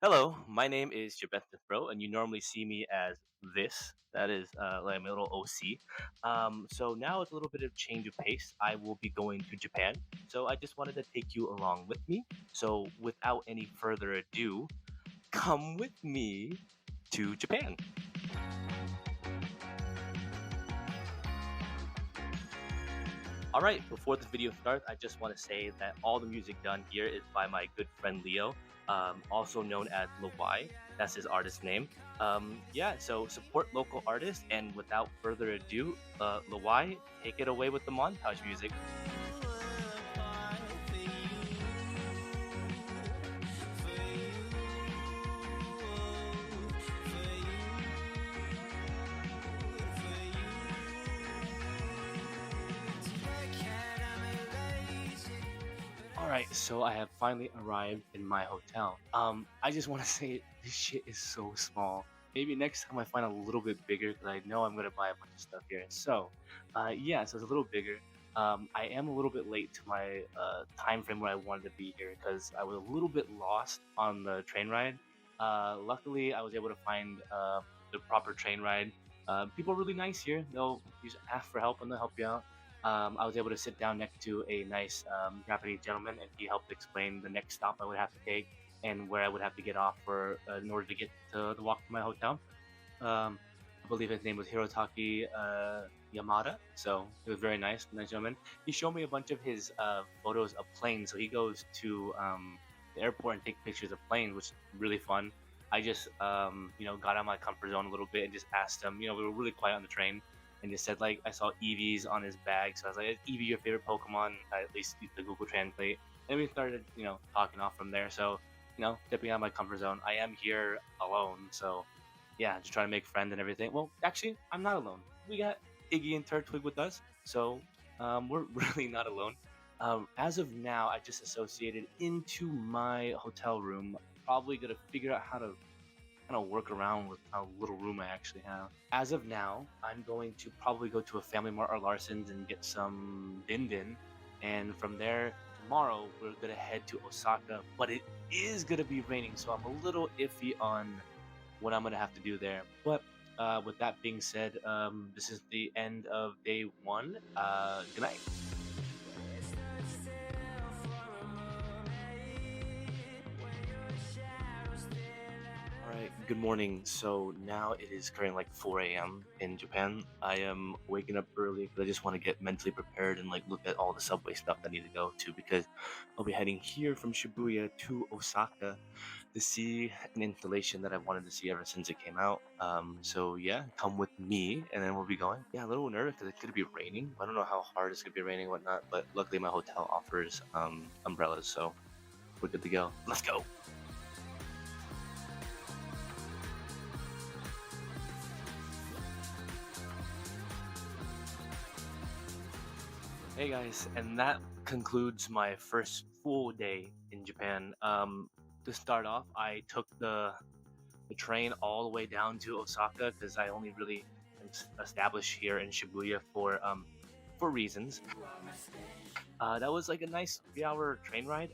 Hello, my name is YourBestestBro, and you normally see me as this. That is like my little OC. So now it's a little bit of change of pace. I will be going to Japan. So I just wanted to take you along with me. So without any further ado, come with me to Japan. All right, before the video starts, I just want to say that all the music done here is by my good friend Leo, also known as Lawai. That's his artist name. Yeah, so support local artists, and without further ado, Lawai, take it away with the montage music. All right, so I have finally arrived in my hotel. I just want to say this shit is so small. Maybe next time I find a little bit bigger because I know I'm gonna buy a bunch of stuff here. Yeah, so it's a little bigger. I am a little bit late to my time frame where I wanted to be here because I was a little bit lost on the train ride. Luckily, I was able to find the proper train ride. People are really nice here. They'll just ask for help and they'll help you out. I was able to sit down next to a nice Japanese gentleman, and he helped explain the next stop I would have to take and where I would have to get off for in order to get to the walk to my hotel. I believe his name was Hirotaki Yamada, so it was very nice, nice gentleman. He showed me a bunch of his photos of planes. So he goes to the airport and take pictures of planes, which is really fun. I just got out of my comfort zone a little bit and just asked him. We were really quiet on the train, and just said like I saw Eevee's on his bag, so I was like, "Is Eevee your favorite Pokemon?" I at least use the Google Translate, and we started talking off from there. So stepping out of my comfort zone. I am here alone, so yeah, just trying to make friends and everything. Well, actually, I'm not alone. We got Iggy and Turtwig with us, so we're really not alone. As of now, I just associated into my hotel room. Probably gonna figure out how to kind of work around with how little room I actually have. As of now, I'm going to probably go to a Family Mart or Larson's and get some din din, and from there tomorrow we're gonna head to Osaka. But it is gonna be raining, so I'm a little iffy on what I'm gonna have to do there. But with that being said, this is the end of day one. Good night. All right, good morning. So now it is currently like 4 a.m. in Japan. I am waking up early because I just want to get mentally prepared and like look at all the subway stuff that I need to go to because I'll be heading here from Shibuya to Osaka to see an installation that I've wanted to see ever since it came out. So yeah, come with me and then we'll be going. Yeah, a little nervous because it's gonna be raining. I don't know how hard it's gonna be raining and whatnot, but luckily my hotel offers umbrellas, so we're good to go. Let's go. Hey guys, and that concludes my first full day in Japan. To start off, I took the train all the way down to Osaka because I only really established here in Shibuya for reasons. That was like a nice 3 hour train ride.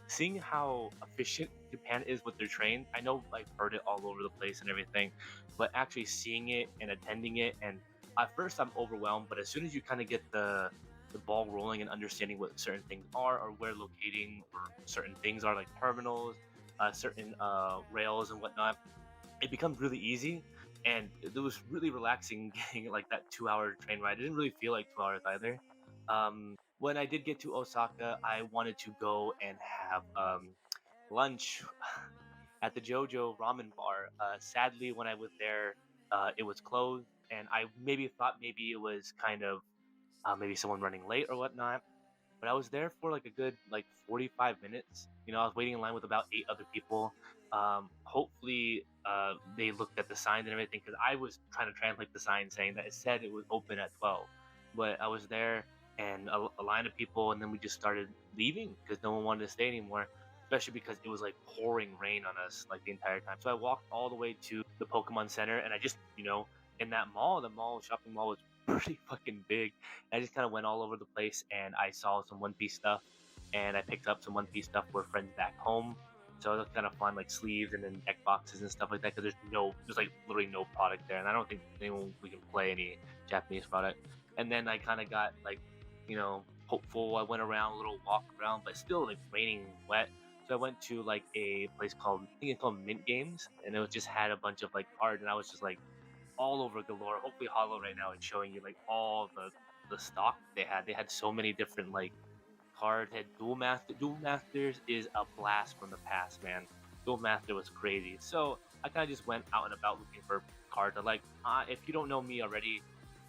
Seeing how efficient Japan is with their train, I know I've heard it all over the place and everything, but actually seeing it and attending it, and at first I'm overwhelmed, but as soon as you kind of get the ball rolling and understanding what certain things are or where locating or certain things are, like terminals, certain rails and whatnot, it becomes really easy. And it was really relaxing getting like that 2 hour train ride. It didn't really feel like 2 hours either. When I did get to Osaka, I wanted to go and have lunch at the Jojo Ramen Bar. Sadly, when I was there, it was closed, and I maybe thought maybe it was kind of maybe someone running late or whatnot. But I was there for like a good like 45 minutes. I was waiting in line with about 8 other people. Hopefully, they looked at the signs and everything because I was trying to translate the sign saying that it said it was open at 12. But I was there and a line of people, and then we just started leaving because no one wanted to stay anymore. Especially because it was like pouring rain on us like the entire time. So I walked all the way to the Pokemon Center, and I just in that mall, the mall shopping mall was pretty fucking big. I just kind of went all over the place and I saw some One Piece stuff and I picked up some One Piece stuff for friends back home. So it's kind of fun, like sleeves and then deck boxes and stuff like that. Because there's like literally no product there, and I don't think anyone we can play any Japanese product. And then I kind of got like, hopeful. I went around a little walk around, but still like raining, wet. So I went to like a place called, I think it's called Mint Games, and it was just had a bunch of like cards, and I was just like all over galore. Hopefully, Hollow right now is showing you like all the stock they had. They had so many different like cards. Had Duel Master. Duel Masters is a blast from the past, man. Duel Master was crazy. So I kind of just went out and about looking for cards. I like, if you don't know me already,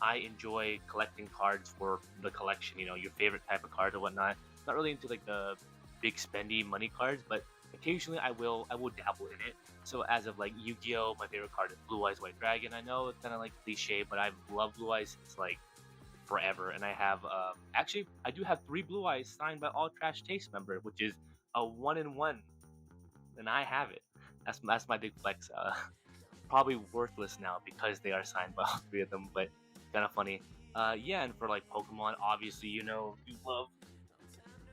I enjoy collecting cards for the collection. Your favorite type of cards or whatnot. Not really into like the big spendy money cards, but occasionally I will dabble in it. So as of like Yu-Gi-Oh, my favorite card is Blue Eyes White Dragon. I know it's kind of like cliche, but I've loved Blue Eyes since like forever. And I have actually I do have 3 Blue Eyes signed by All Trash Taste member, which is a 1-in-1, and I have it. That's my big flex. Probably worthless now because they are signed by all 3 of them, but kind of funny. Yeah, and for like Pokemon, obviously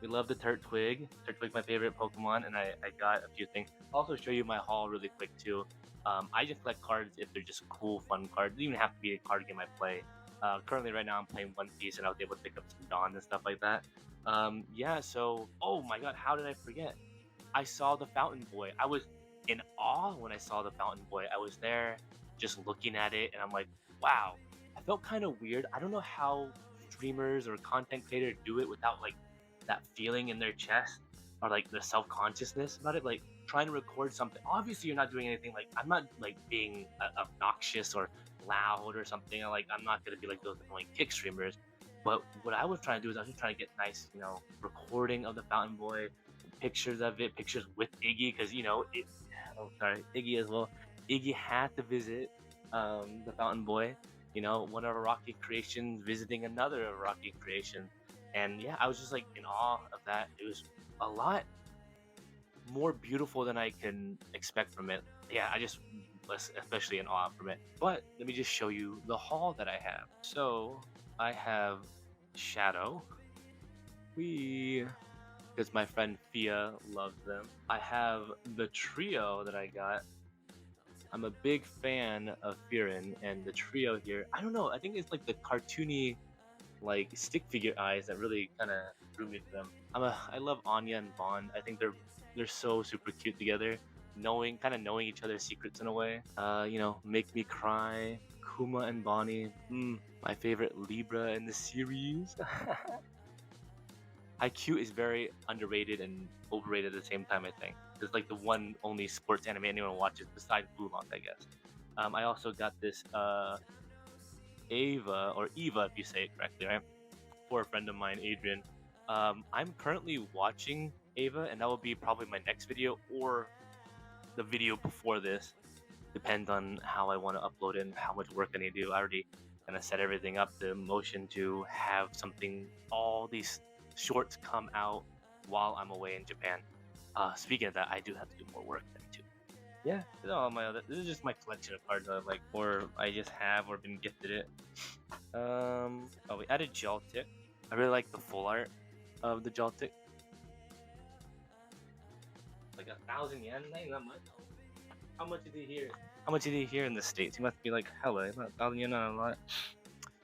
we love the Turtwig. Turtwig, my favorite Pokemon, and I got a few things. I'll also show you my haul really quick too. I just collect cards if they're just cool, fun cards. They don't even have to be a card game I play. Currently, right now, I'm playing One Piece, and I was able to pick up some Dawn and stuff like that. Yeah, so, oh my god, how did I forget? I saw the Fountain Boy. I was in awe when I saw the Fountain Boy. I was there just looking at it, and I'm like, wow. I felt kind of weird. I don't know how streamers or content creators do it without like that feeling in their chest or like the self-consciousness about it, like trying to record something. Obviously you're not doing anything, like I'm not like being obnoxious or loud or something. Like I'm not going to be like those annoying kick streamers, but what I was trying to do is I was just trying to get nice, recording of the Fountain Boy, pictures of it, pictures with Iggy, because Iggy as well. Iggy had to visit the Fountain Boy, one of our Rocket creations visiting another Rocket creation. And yeah, I was just like in awe of that. It was a lot more beautiful than I can expect from it. Yeah, I just was especially in awe from it. But let me just show you the haul that I have. So I have Shadow. Because my friend Fia loves them. I have the trio that I got. I'm a big fan of Firin, and the trio here, I don't know, I think it's like the cartoony like stick figure eyes that really kind of drew me to them. I love Anya and Bond. I think they're so super cute together. Knowing each other's secrets in a way. Make me cry. Kuma and Bonnie. My favorite Libra in the series. IQ is very underrated and overrated at the same time. I think it's like the one only sports anime anyone watches besides Blue Lock, I guess. I also got this Ava, or Eva if you say it correctly, right? For a friend of mine, Adrian. I'm currently watching Ava, and that will be probably my next video or the video before this. Depends on how I want to upload it and how much work I need to do. I already kind of set everything up, the motion to have all these shorts come out while I'm away in Japan. Speaking of that, I do have to do more work there too. Yeah, this is just my collection of cards that I like, or I just have, or been gifted it. We added Jaltic. I really like the full art of the Jaltic. Like 1,000 yen, not much. How much did he hear? How much did he hear in the States? He must be like, hella, 1,000 yen, not a lot.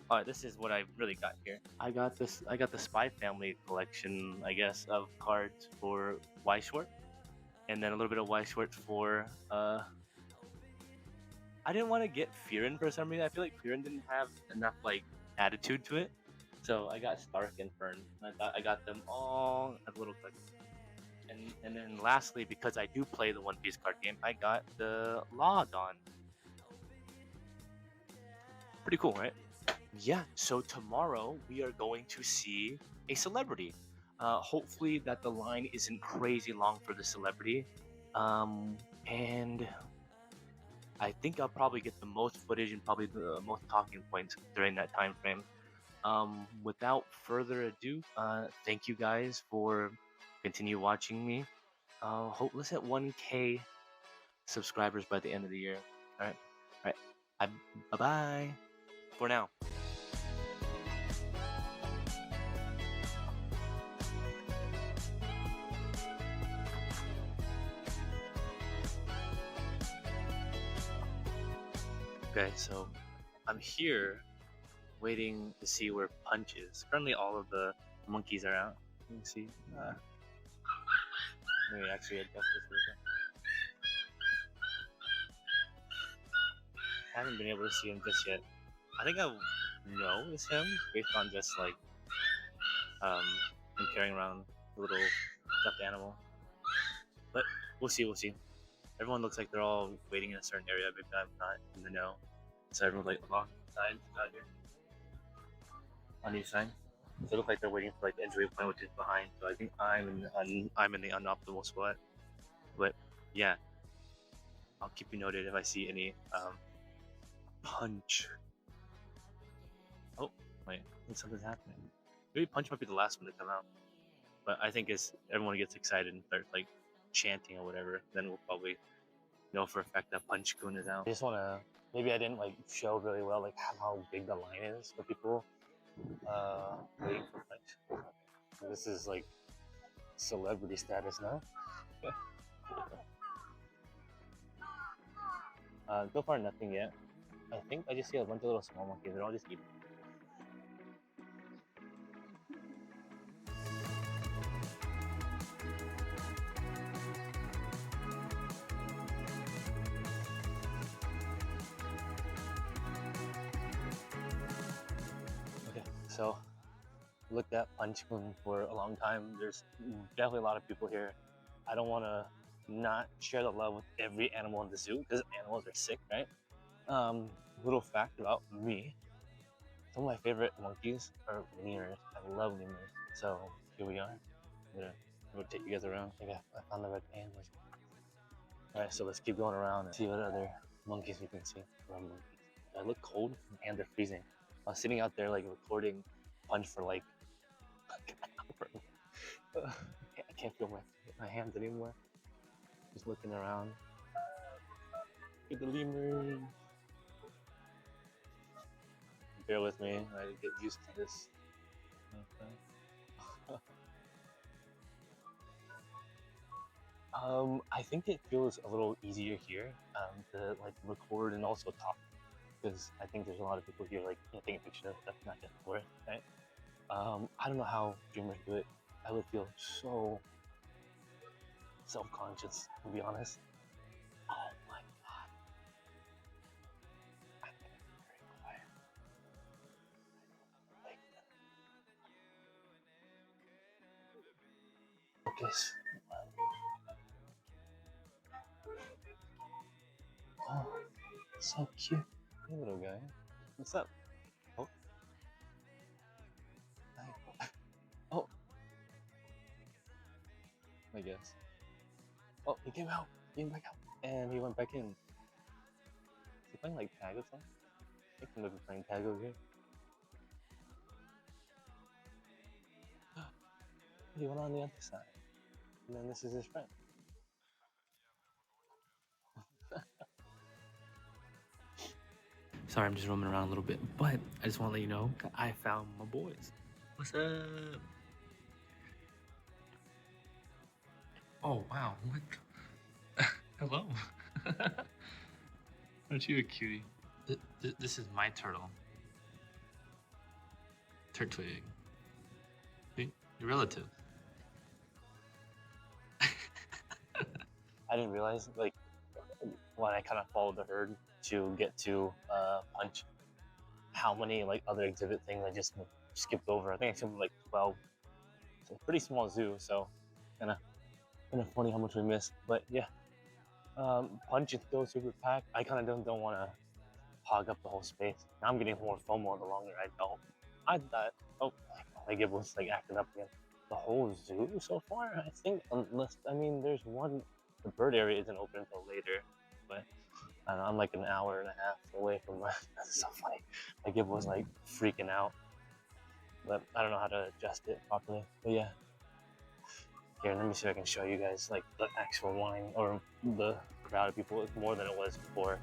Alright, this is what I really got here. I got the Spy Family collection, I guess, of cards for Y Short. And then a little bit of Y Short for I didn't want to get Firin for some reason. I feel like Firin didn't have enough like attitude to it. So I got Stark and Fern. I thought I got them all at a little click. And then lastly, because I do play the One Piece card game, I got the Laudon. Pretty cool, right? Yeah, so tomorrow we are going to see a celebrity. Hopefully that the line isn't crazy long for the celebrity. And I think I'll probably get the most footage and probably the most talking points during that time frame. Without further ado, thank you guys for continue watching me. Let's hit 1K subscribers by the end of the year. All right. Bye bye for now. Okay, so I'm here waiting to see where Punch is. Currently, all of the monkeys are out. You can see. Let me actually adjust this a little bit. I haven't been able to see him just yet. I think I know it's him based on just like him carrying around a little stuffed animal. But we'll see, we'll see. Everyone looks like they're all waiting in a certain area, but I'm not in the know. So everyone's like along the sides out here on each side. So it looks like they're waiting for like the entry point, which is behind. So I think I'm in the unoptimal spot. But yeah, I'll keep you noted if I see any Punch. Oh wait, I think something's happening. Maybe Punch might be the last one to come out. But I think as everyone gets excited and starts like chanting or whatever, then we'll probably know for a fact that Punch Kun is out. I just wanna, maybe I didn't like show really well like how big the line is for people waiting for Punch. This is like celebrity status now. So far nothing yet. I think I just see a bunch of little small monkeys. They're all just eating. Okay, so looked at Punch Kun for a long time. There's definitely a lot of people here. I don't want to not share the love with every animal in the zoo because animals are sick, right? Little fact about me: some of my favorite monkeys are lemurs. I love lemurs. So here we are. I'm gonna take you guys around. I found the red panda. All right, so let's keep going around and see what other monkeys we can see. I look cold and they're freezing. I was sitting out there like recording Punch for like an hour. I can't feel my hands anymore. Just looking around. Look at the lemurs. Bear with me. I get used to this. Okay. I think it feels a little easier here to like record and also talk because I think there's a lot of people here like taking pictures of stuff, not just for it, right? I don't know how dreamers do it. I would feel so self-conscious, to be honest. Oh my god. I'm gonna be very quiet. Like, focus. Oh, so cute. Hey little guy. What's up? Oh. Hi. Oh. I guess. Oh, he came out. He came back out. And he went back in. Is he playing like tag or something? I think he might be playing tag over here. He went on the other side. And then this is his friend. Sorry, I'm just roaming around a little bit, but I just want to let you know I found my boys. What's up? Oh, wow. What? Hello. Aren't you a cutie? This is my turtle. Turtwig. Your relative. I didn't realize, like, when I kind of followed the herd to get to Punch, how many like other exhibit things I just skipped over. I think I skipped like 12. So pretty small zoo, so kind of funny how much we missed. But yeah, Punch is still super packed. I kind of don't want to hog up the whole space. Now I'm getting more FOMO the longer I don't. I thought, oh, my Gib was like acting up again. The whole zoo so far, I think, unless, I mean, there's one, the bird area isn't open until later, but I don't know, I'm like an hour and a half away from my, that's so funny. My Gib was like freaking out, but I don't know how to adjust it properly. But yeah, here, let me see if I can show you guys like the actual line or the crowd of people. It's more than it was before.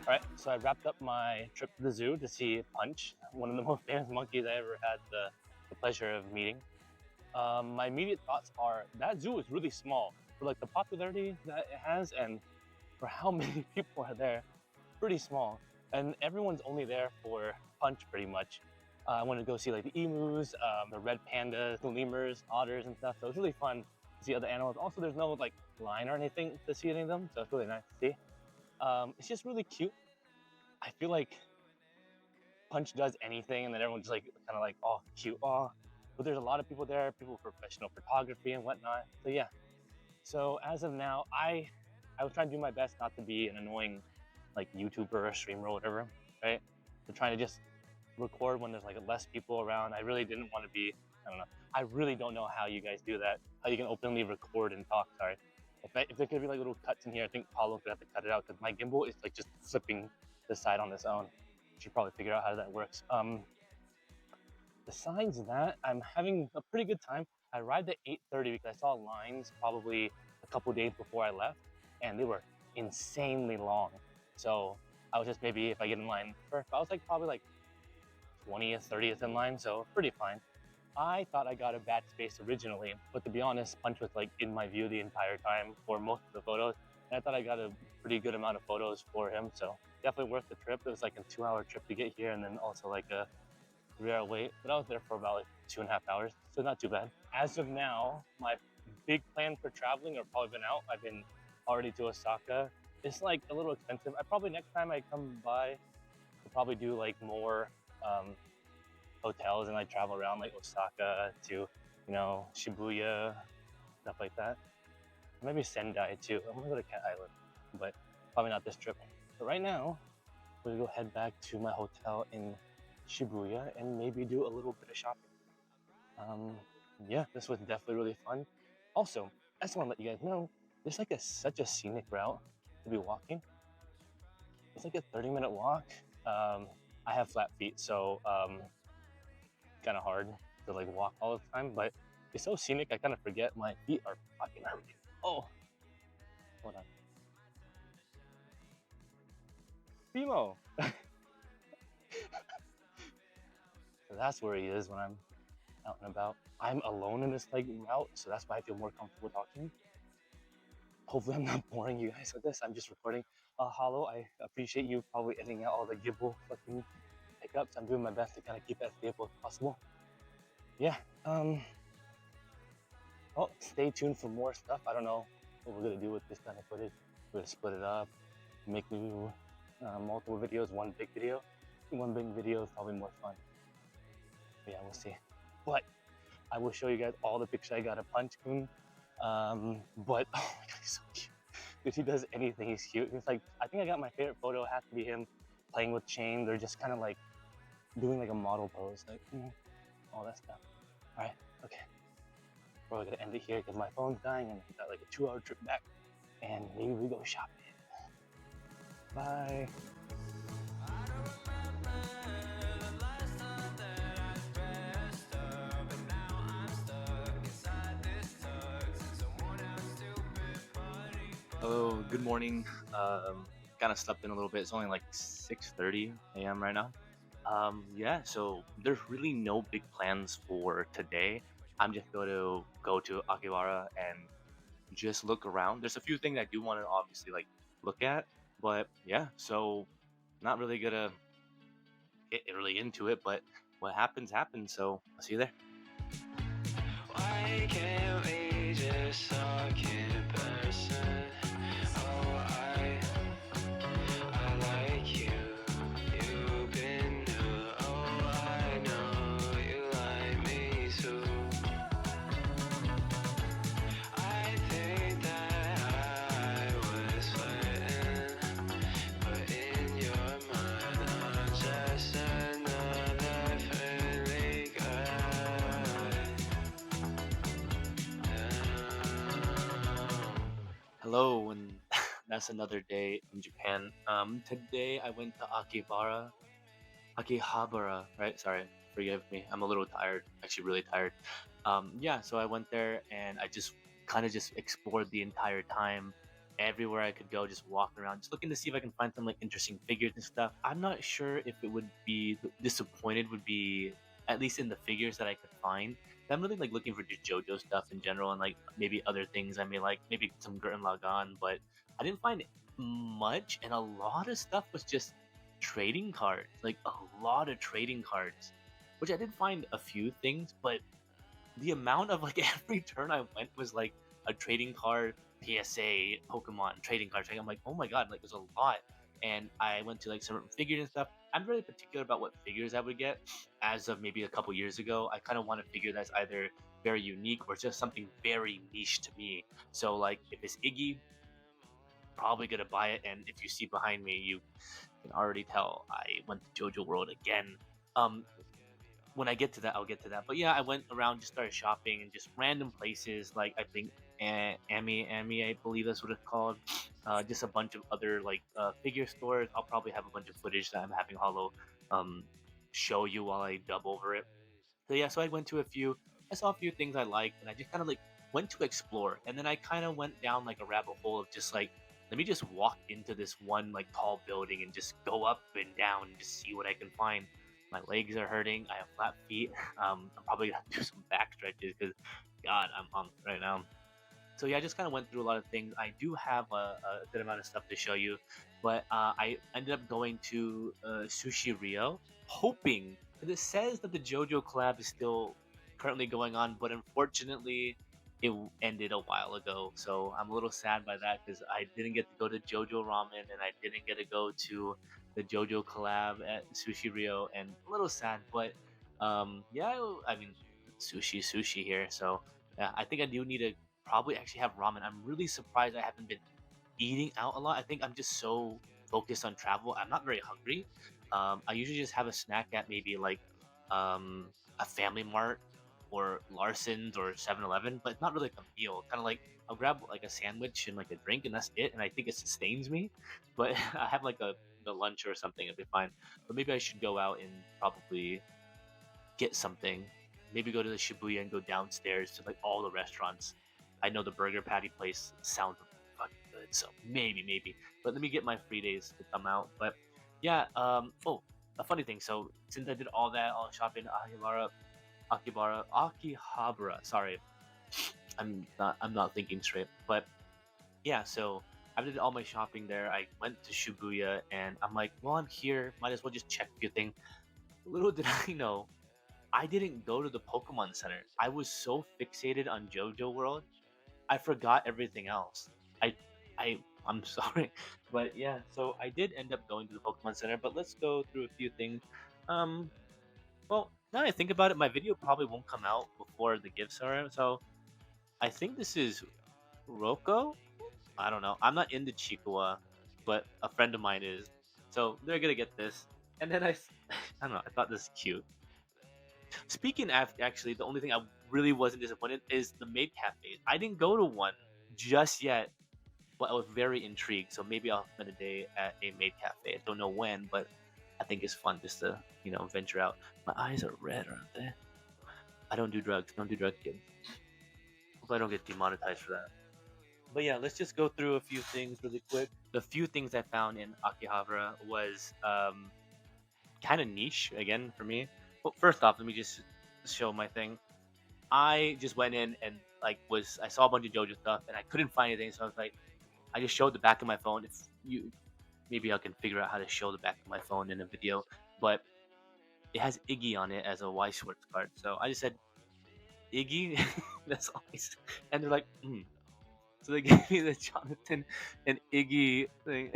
All right, so I wrapped up my trip to the zoo to see Punch, one of the most famous monkeys I ever had the pleasure of meeting. My immediate thoughts are that zoo is really small for like the popularity that it has and for how many people are there. Pretty small, and everyone's only there for Punch pretty much. I wanted to go see like the emus, the red pandas, the lemurs, otters, and stuff. So it's really fun to see other animals. Also, there's no like line or anything to see any of them, so it's really nice to see. It's just really cute. I feel like Punch does anything, and then everyone's just like kind of like, oh, cute, oh. But there's a lot of people there, people with professional photography and whatnot. So yeah. So as of now, I was trying to do my best not to be an annoying like YouTuber or streamer or whatever, right? I'm trying to just record when there's like less people around. I really didn't want to be, I don't know. I really don't know how you guys do that. How you can openly record and talk, sorry. If there could be like little cuts in here, I think Paulo could have to cut it out because my gimbal is like just flipping the side on its own. Should probably figure out how that works. Besides that, I'm having a pretty good time. I arrived at 8:30 because I saw lines probably a couple days before I left, and they were insanely long. So I was just maybe if I get in line first, I was like probably like 20th, 30th in line, so pretty fine. I thought I got a bad space originally, but to be honest, Punch was like in my view the entire time for most of the photos. And I thought I got a pretty good amount of photos for him, so definitely worth the trip. It was like a 2-hour trip to get here and then also like a 3-hour wait, but I was there for about like 2.5 hours, so not too bad. As of now, my big plan for traveling, or probably been out, I've been already to Osaka. It's like a little expensive. I probably next time I come by, I'll probably do like more hotels and like travel around like Osaka to, Shibuya, stuff like that. Maybe Sendai too. I'm gonna go to Cat Island, but probably not this trip. But right now, we're gonna go head back to my hotel in Shibuya and maybe do a little bit of shopping. Yeah, this was definitely really fun. Also, I just want to let you guys know there's like such a scenic route to be walking. It's like a 30-minute walk. I have flat feet, so kind of hard to like walk all the time, but it's so scenic I kind of forget my feet are fucking hurting. Oh, hold on. Primo! So that's where he is when I'm out and about. I'm alone in this like route, so that's why I feel more comfortable talking. Hopefully I'm not boring you guys with this. I'm just recording. Hollow, I appreciate you probably editing out all the gibble fucking hiccups. I'm doing my best to kind of keep it as stable as possible. Yeah, well, stay tuned for more stuff. I don't know what we're gonna do with this kind of footage. We're gonna split it up, make new multiple videos, one big video. One big video is probably more fun. But yeah, we'll see. But I will show you guys all the pictures I got of Punch-kun. But oh my god, he's so cute. If he does anything, he's cute. He's like, I think I got my favorite photo has to be him playing with chain. They're just kind of like doing like a model pose, like all that stuff. All right, okay. We're gonna end it here because my phone's dying and I got like a 2-hour trip back. And maybe we go shopping. Bye. Hello, good morning. Kind of slept in a little bit. It's only like 6:30 a.m. right now. Yeah, so there's really no big plans for today. I'm just going to go to Akihabara and just look around. There's a few things I do want to obviously like look at, but yeah, so not really gonna get really into it, but what happens happens. So I'll see you there. Why can't we just talk in person? Oh, I like you. You've been new. Oh, I know you like me too. I think that I was flirting, but in your mind, I'm just another friendly guy. Hello, and that's another day in Japan. Today I went to Akihabara, right? Sorry, forgive me. I'm a little tired, actually really tired. Yeah, so I went there and I just kind of just explored the entire time. everywhere I could go, just walking around, just looking to see if I can find some like interesting figures and stuff. I'm not sure if it would be disappointed would be at least in the figures that I could find. I'm really like looking for just JoJo stuff in general and like maybe other things I may like, maybe some Gurren Lagann, but I didn't find much, and a lot of stuff was just trading cards, like a lot of trading cards, which I did find a few things, but the amount of like every turn I went was like a trading card, PSA, Pokemon trading card. I'm like, oh my god, like there's a lot. And I went to like certain figures and stuff. I'm really particular about what figures I would get. As of maybe a couple years ago, I kind of want a figure that's either very unique or just something very niche to me. So like if it's Iggy, probably gonna buy it. And if you see behind me, you can already tell I went to JoJo World again. Um, when I get to that, I'll get to that. But yeah, I went around, just started shopping in just random places. Like I think Ami, I believe that's what it's called. Just a bunch of other like figure stores. I'll probably have a bunch of footage that I'm having Hollow um, show you while I dub over it. So yeah, so I went to a few. I saw a few things I liked, and I just kind of like went to explore. And then I kind of went down like a rabbit hole of just like, let me just walk into this one like tall building and just go up and down and just see what I can find. My legs are hurting. I have flat feet. I'm probably gonna do some back stretches because, God, I'm pumped right now. So yeah, I just kind of went through a lot of things. I do have a good amount of stuff to show you, but I ended up going to Sushi Rio, hoping because it says that the JoJo collab is still currently going on, but unfortunately, it ended a while ago. So I'm a little sad by that because I didn't get to go to JoJo Ramen and I didn't get to go to the JoJo collab at Sushi Rio, and a little sad. But yeah, I mean, sushi here. So yeah, I think I do need to probably actually have ramen. I'm really surprised I haven't been eating out a lot. I think I'm just so focused on travel. I'm not very hungry. I usually just have a snack at maybe like a Family Mart or Larson's or 7-Eleven, but it's not really like a meal. Kind of like I'll grab like a sandwich and like a drink, and that's it. And I think it sustains me. But I have like a lunch or something, it'd be fine. But maybe I should go out and probably get something. Maybe go to the Shibuya and go downstairs to like all the restaurants. I know the burger patty place sounds fucking good, so maybe. But let me get my free days to come out. But yeah, oh, a funny thing. So since I did all that, all shopping, Akihabara. Sorry, I'm not thinking straight. But yeah, so I did all my shopping there. I went to Shibuya, and I'm like, well, I'm here. Might as well just check a few things. Little did I know, I didn't go to the Pokemon Center. I was so fixated on JoJo World, I forgot everything else. I, I'm sorry, but yeah. So I did end up going to the Pokemon Center. But let's go through a few things. Um, well, now that I think about it, my video probably won't come out before the gifts are. So I think this is Roko. I don't know. I'm not into Chikua, but a friend of mine is. So they're gonna get this. And then I don't know. I thought this is cute. Speaking of, actually, the only thing I really wasn't disappointed is the maid cafes. I didn't go to one just yet, but I was very intrigued. So maybe I'll spend a day at a maid cafe. I don't know when, but I think it's fun just to venture out. My eyes are red, aren't they? I don't do drugs. Don't do drugs, kids. Hope I don't get demonetized for that. But yeah, let's just go through a few things really quick. The few things I found in Akihabara was kind of niche again for me. Well, first off, let me just show my thing. I just went in and I saw a bunch of JoJo stuff and I couldn't find anything, so I was like, I just showed the back of my phone. If you maybe I can figure out how to show the back of my phone in a video, but it has Iggy on it as a Y Schwartz card, so I just said Iggy. That's all. And they're like, hmm. So they gave me the Jonathan and Iggy thing.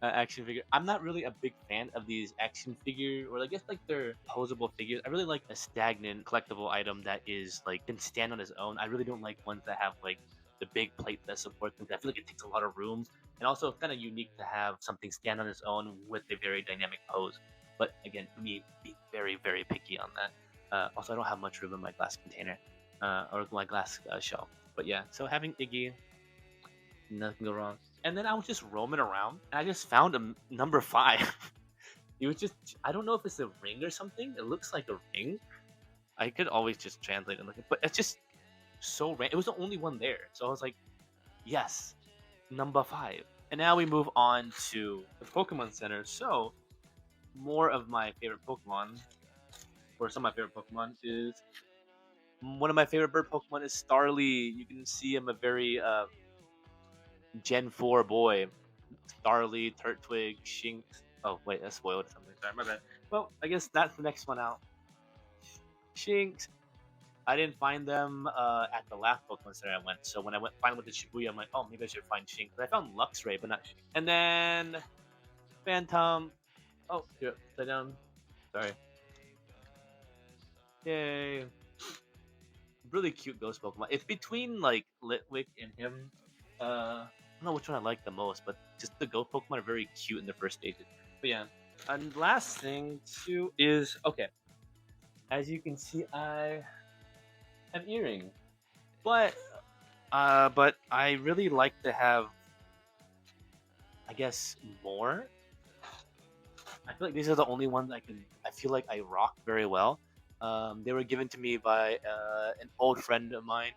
Action figure. I'm not really a big fan of these action figure, or I guess like they're posable figures. I really like a stagnant collectible item that is like can stand on its own. I really don't like ones that have like the big plate that supports them. I feel like it takes a lot of room, and also it's kind of unique to have something stand on its own with a very dynamic pose. But again, me being very very picky on that. Also, I don't have much room in my glass container or my glass shelf. But yeah, so having Iggy, nothing go wrong. And then I was just roaming around, and I just found a number 5. He was just, I don't know if it's a ring or something. It looks like a ring. I could always just translate and look at, but it's just so random. It was the only one there, so I was like, yes, number 5. And now we move on to the Pokemon Center. So more of my favorite Pokemon, or some of my favorite Pokemon, is one of my favorite bird Pokemon is Starly. You can see I'm a very Gen 4 boy. Starly, Turtwig, Shinx. Oh wait, that's spoiled something. Sorry, my bad. Well, I guess that's the next one out. Shinx. I didn't find them at the last Pokemon Center I went. So when I finally went to Shibuya, I'm like, oh, maybe I should find Shinx. But I found Luxray, but not Shinx. And then Phantom. Oh, here, sit down. Sorry. Yay. Really cute ghost Pokemon. It's between like Litwick and him. I don't know which one I like the most, but just the ghost Pokemon are very cute in the first stages. But yeah. And last thing too is okay. As you can see, I have earrings, but I really like to have, I guess, more. I feel like these are the only ones I feel like I rock very well. They were given to me by an old friend of mine.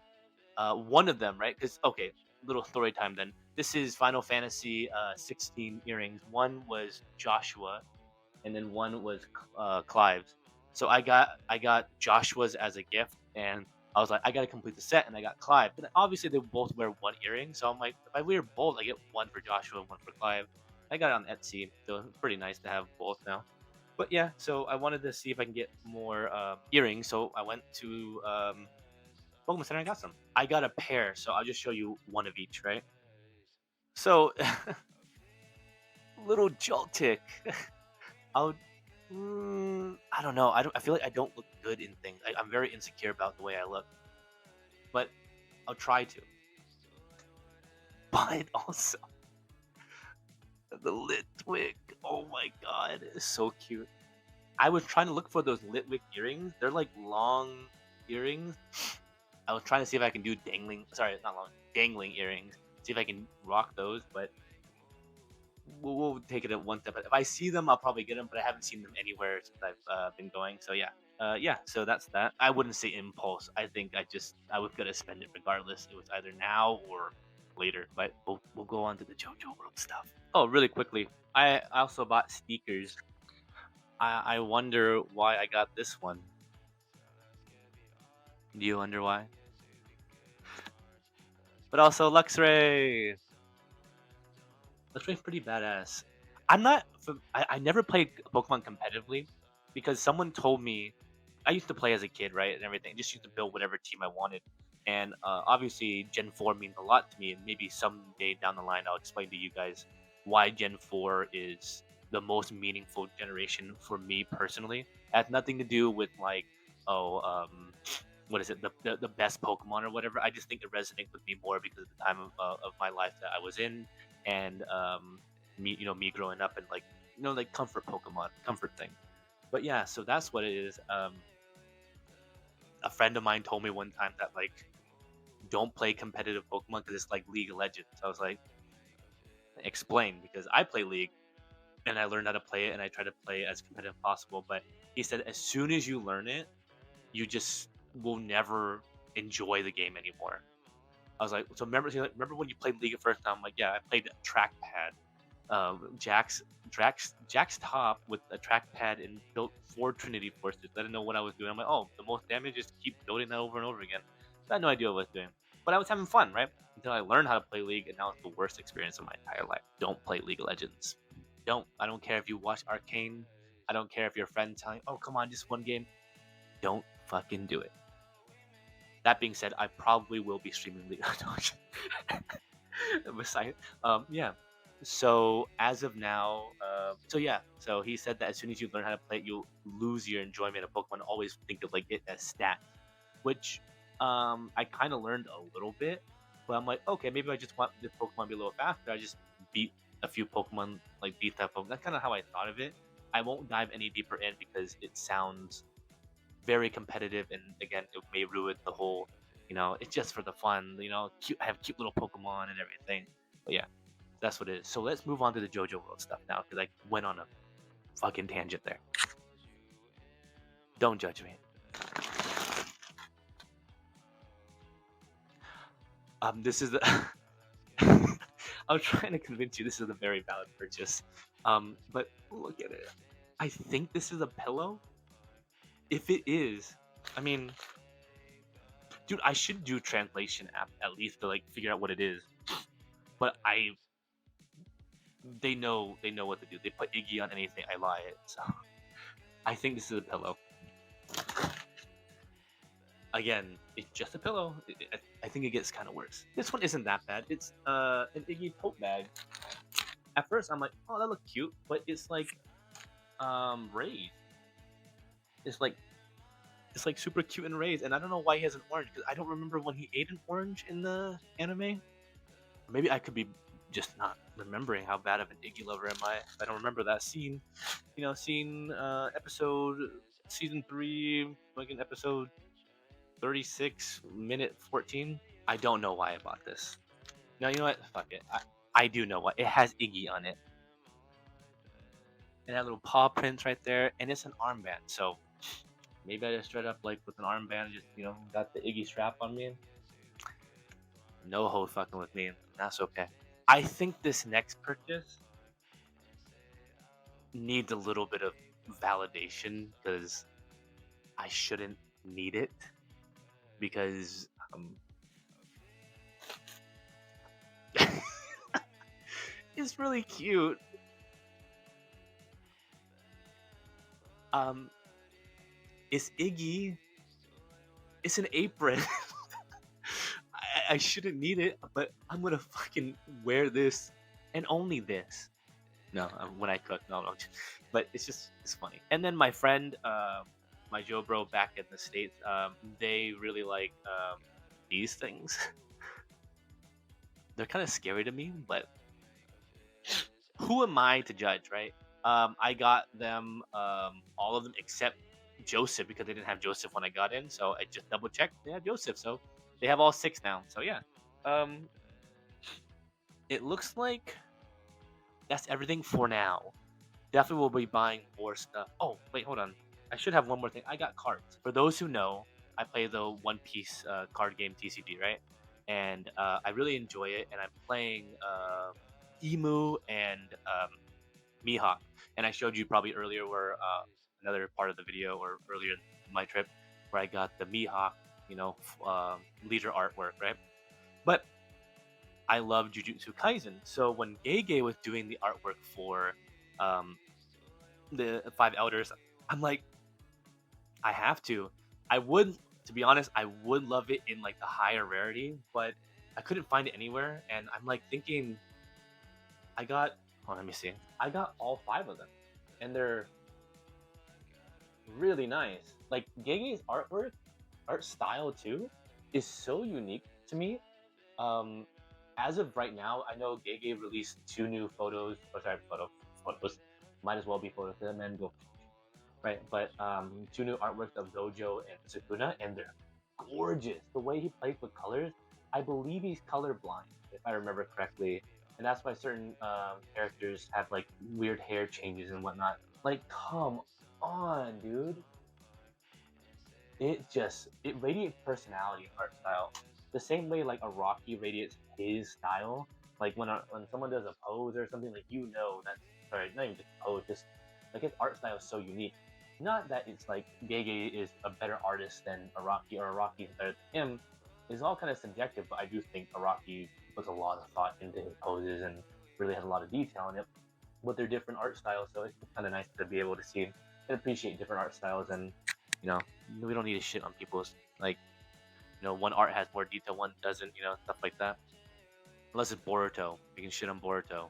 One of them, right? Because okay, little story time. Then this is Final Fantasy 16 earrings. One was Joshua, and then one was Clive's. So I got Joshua's as a gift, and I was like, I gotta complete the set, and I got Clive. But obviously they both wear one earring, so I'm like, if I wear both, I get one for Joshua, one for Clive. I got it on Etsy, so it's pretty nice to have both now. But yeah, so I wanted to see if I can get more earrings, so I went to Pokemon Center and got some. I got a pair, so I'll just show you one of each, right? So, little Joltik. I'll I don't know. I feel like I don't look good in things. I'm very insecure about the way I look, but I'll try to. But also the Litwick. Oh my god, it's so cute. I was trying to look for those Litwick earrings. They're like long earrings. I was trying to see if I can do dangling. Sorry, not long. Dangling earrings. See if I can rock those, but we'll take it at one step. If I see them, I'll probably get them, but I haven't seen them anywhere since I've been going. So yeah, yeah. So that's that. I wouldn't say impulse. I think I was gonna spend it regardless. It was either now or later. But we'll go on to the JoJo World stuff. Oh, really quickly, I also bought sneakers. I wonder why I got this one. Do you wonder why? But also Luxray. Luxray's pretty badass. I'm not. I never played Pokemon competitively because someone told me I used to play as a kid, right, and everything. Just used to build whatever team I wanted, and obviously Gen 4 means a lot to me. And maybe someday down the line, I'll explain to you guys why Gen 4 is the most meaningful generation for me personally. It has nothing to do with like, oh, what is it, the best Pokemon or whatever. I just think it resonates with me more because of the time of my life that I was in, and me growing up and like like comfort Pokemon, comfort thing. But yeah, so that's what it is. A friend of mine told me one time that like don't play competitive Pokemon because it's like League of Legends. I was like, explain, because I play League and I learned how to play it and I try to play as competitive as possible. But he said as soon as you learn it, you just will never enjoy the game anymore. I was like, so remember when you played League at first time? I'm like, yeah, I played trackpad. Jack's top with a trackpad and built 4 Trinity Forces. I didn't know what I was doing. I'm like, oh, the most damage is keep building that over and over again. I had no idea what I was doing, but I was having fun, right? Until I learned how to play League, and now it's the worst experience of my entire life. Don't play League of Legends. Don't. I don't care if you watch Arcane. I don't care if your friend telling, oh, come on, just one game. Don't fucking do it. That being said, I probably will be streaming League of Legends. Besides, yeah. So as of now, so yeah. So he said that as soon as you learn how to play it, you'll lose your enjoyment of Pokemon. Always think of like it as stats, which I kind of learned a little bit. But I'm like, okay, maybe I just want this Pokemon to be a little faster. I just beat a few Pokemon, like beat that Pokemon. That's kind of how I thought of it. I won't dive any deeper in because it sounds very competitive, and again, it may ruin the whole. It's just for the fun. Cute, I have cute little Pokemon and everything. But yeah, that's what it is. So let's move on to the JoJo World stuff now, because I went on a fucking tangent there. Don't judge me. This is the. I'm trying to convince you this is a very valid purchase. But look at it. I think this is a pillow. If it is, I mean, dude, I should do translation app at least to like figure out what it is. But they know what to do. They put Iggy on anything, I buy it. So I think this is a pillow. Again, it's just a pillow. I think it gets kind of worse. This one isn't that bad. It's an Iggy tote bag. At first, I'm like, oh, that looks cute, but it's like raised. It's like super cute and raised, and I don't know why he has an orange because I don't remember when he ate an orange in the anime. Maybe I could be just not remembering how bad of an Iggy lover am I. I don't remember that scene. Episode season 3, like in episode 36, minute 14. I don't know why I bought this. No, you know what? Fuck it. I do know why. It has Iggy on it. And that little paw prints right there, and it's an armband. So maybe I just straight up like with an armband, just got the Iggy strap on me. No hoe fucking with me. That's okay. I think this next purchase needs a little bit of validation because I shouldn't need it because it's really cute. It's Iggy. It's an apron. I shouldn't need it, but I'm gonna fucking wear this and only this. No, when I cook, no. But it's funny. And then my friend, my Joe bro back in the States, they really like these things. They're kind of scary to me, but who am I to judge, right? I got them all of them except Joseph because they didn't have Joseph when I got in, so I just double checked. They have Joseph, so they have all 6 now. So yeah, it looks like that's everything for now. Definitely will be buying more stuff. Oh wait, hold on. I should have one more thing. I got cards. For those who know, I play the One Piece card game TCG, right? And I really enjoy it. And I'm playing Emu and Mihawk. And I showed you probably earlier where another part of the video or earlier in my trip where I got the Mihawk, leader artwork, right? But I love Jujutsu Kaisen. So when Gege was doing the artwork for the 5 Elders, I'm like, I have to. I would, to be honest, I would love it in like the higher rarity, but I couldn't find it anywhere. And I'm like thinking, let me see. I got all 5 of them, and they're really nice. Like Gege's art style too, is so unique to me. As of right now, I know Gege released 2 new photos. Photos. Might as well be photos. The man go right, but 2 new artworks of Gojo and Sukuna, and they're gorgeous. The way he plays with colors, I believe he's colorblind, if I remember correctly, and that's why certain characters have like weird hair changes and whatnot. Like, come on, dude. It radiates personality and art style. The same way like a Rocky radiates his style. Like when someone does a pose or something, like that's sorry, not even just a pose, just like his art style is so unique. Not that it's like Gege is a better artist than Araki or Araki is better than him. It's all kind of subjective, but I do think Araki puts a lot of thought into his poses and really has a lot of detail in it with their different art styles. So it's kind of nice to be able to see and appreciate different art styles. And we don't need to shit on people's like one art has more detail, one doesn't, stuff like that. Unless it's Boruto, we can shit on Boruto.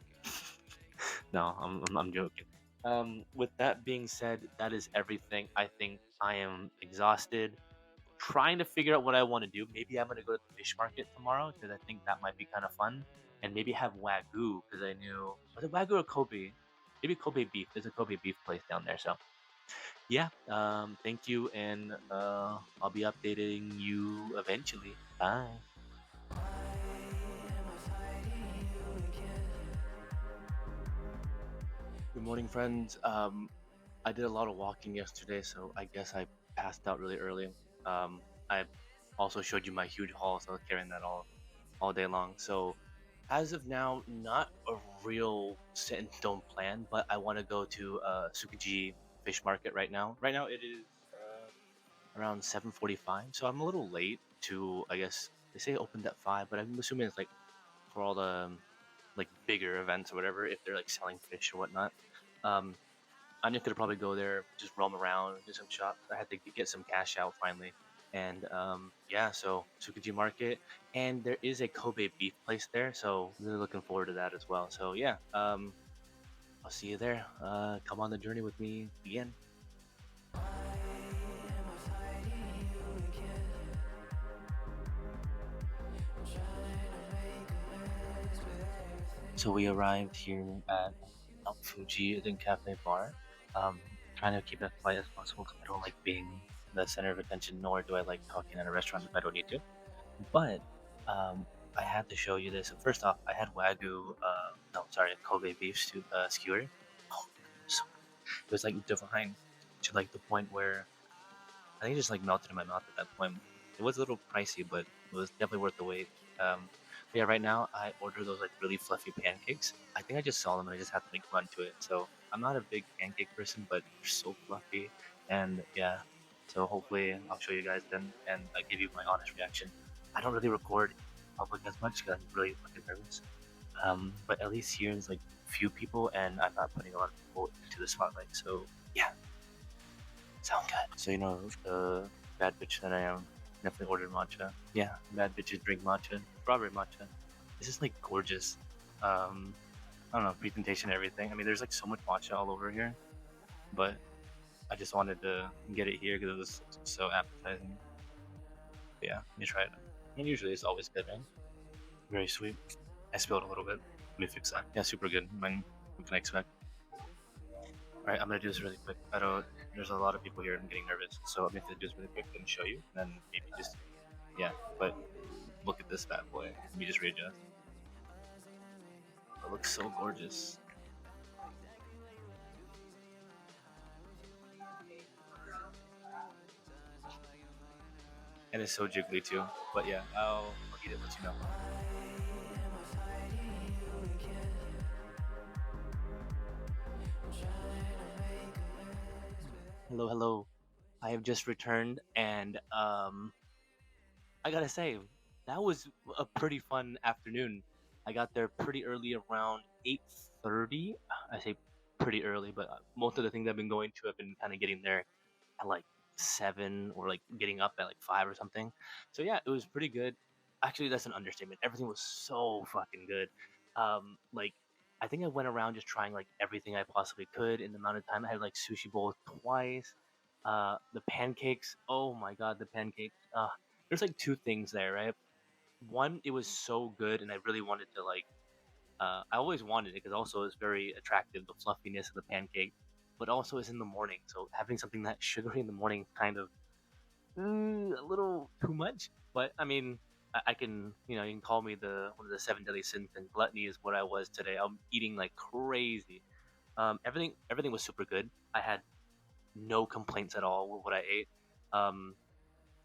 No, I'm joking. With that being said, that is everything. I think I am exhausted. Trying to figure out what I want to do. Maybe I'm gonna go to the fish market tomorrow because I think that might be kind of fun, and maybe have wagyu because I knew was it wagyu or Kobe? Maybe Kobe beef. There's a Kobe beef place down there. So yeah. Thank you, and I'll be updating you eventually. Bye. Good morning, friends. I did a lot of walking yesterday, so I guess I passed out really early. I also showed you my huge haul, so I was carrying that all day long. So as of now, not a real set in stone plan, but I want to go to Tsukuji Fish Market right now. Right now it is around 7:45, so I'm a little late to. I guess they say it opened at 5, but I'm assuming it's like for all the like bigger events or whatever, if they're like selling fish or whatnot. Um, I'm just gonna probably go there, just roam around, do some shops. I had to get some cash out finally, and yeah, so Tsukuji Market, and there is a Kobe beef place there, so really looking forward to that as well. So yeah, I'll see you there. Come on the journey with me again. So we arrived here at Mount Fuji Eden Cafe Bar. Um, Trying to keep it quiet as possible because I don't like being the center of attention, nor do I like talking at a restaurant if I don't need to. But um, I had to show you this. First off, I had Wagyu, no, sorry, Kobe beef skewer. Oh, so it was like divine to like the point where I think it just like melted in my mouth at that point. It was a little pricey, but it was definitely worth the wait. But yeah, right now I ordered those like really fluffy pancakes. I think I just saw them and I just had to like run to it. So I'm not a big pancake person, but they're so fluffy. And yeah, so hopefully I'll show you guys then and give you my honest reaction. I don't really record in public as much because I'm really fucking nervous. But at least here there's like few people and I'm not putting a lot of people into the spotlight. So yeah, sound good. So the bad bitch that I am, definitely ordered matcha. Yeah, bad bitches drink matcha. Strawberry matcha. It's just like gorgeous. Um, I don't know, presentation, and everything. I mean, there's like so much matcha all over here, but I just wanted to get it here because it was so appetizing. But yeah, let me try it. And usually it's always good, right? Very sweet. I spilled a little bit. Let me fix that. Yeah, super good. I mean, what can I expect? All right, I'm gonna do this really quick. I don't. There's a lot of people here. I'm getting nervous, so I'm gonna do this really quick and show you, and then maybe just yeah. But look at this bad boy. Let me just readjust. It looks so gorgeous, and it's so jiggly too. But yeah, I'll eat it. Let you know. Hello, hello. I have just returned, and I gotta say, that was a pretty fun afternoon. I got there pretty early, around 8:30. I say pretty early, but most of the things I've been going to, I've been kind of getting there at like 7 or like getting up at like 5 or something. So yeah, it was pretty good. Actually, that's an understatement. Everything was so fucking good. Like I think I went around just trying like everything I possibly could in the amount of time. I had like sushi bowls twice. The pancakes. Oh my god, the pancakes. There's like two things there, right? One, it was so good, and I really wanted to like. I always wanted it because also it's very attractive, the fluffiness of the pancake, but also it's in the morning, so having something that sugary in the morning is kind of a little too much. But I mean, I can, you can call me the one of the seven deadly sins, and gluttony is what I was today. I'm eating like crazy. Everything was super good. I had no complaints at all with what I ate. Um,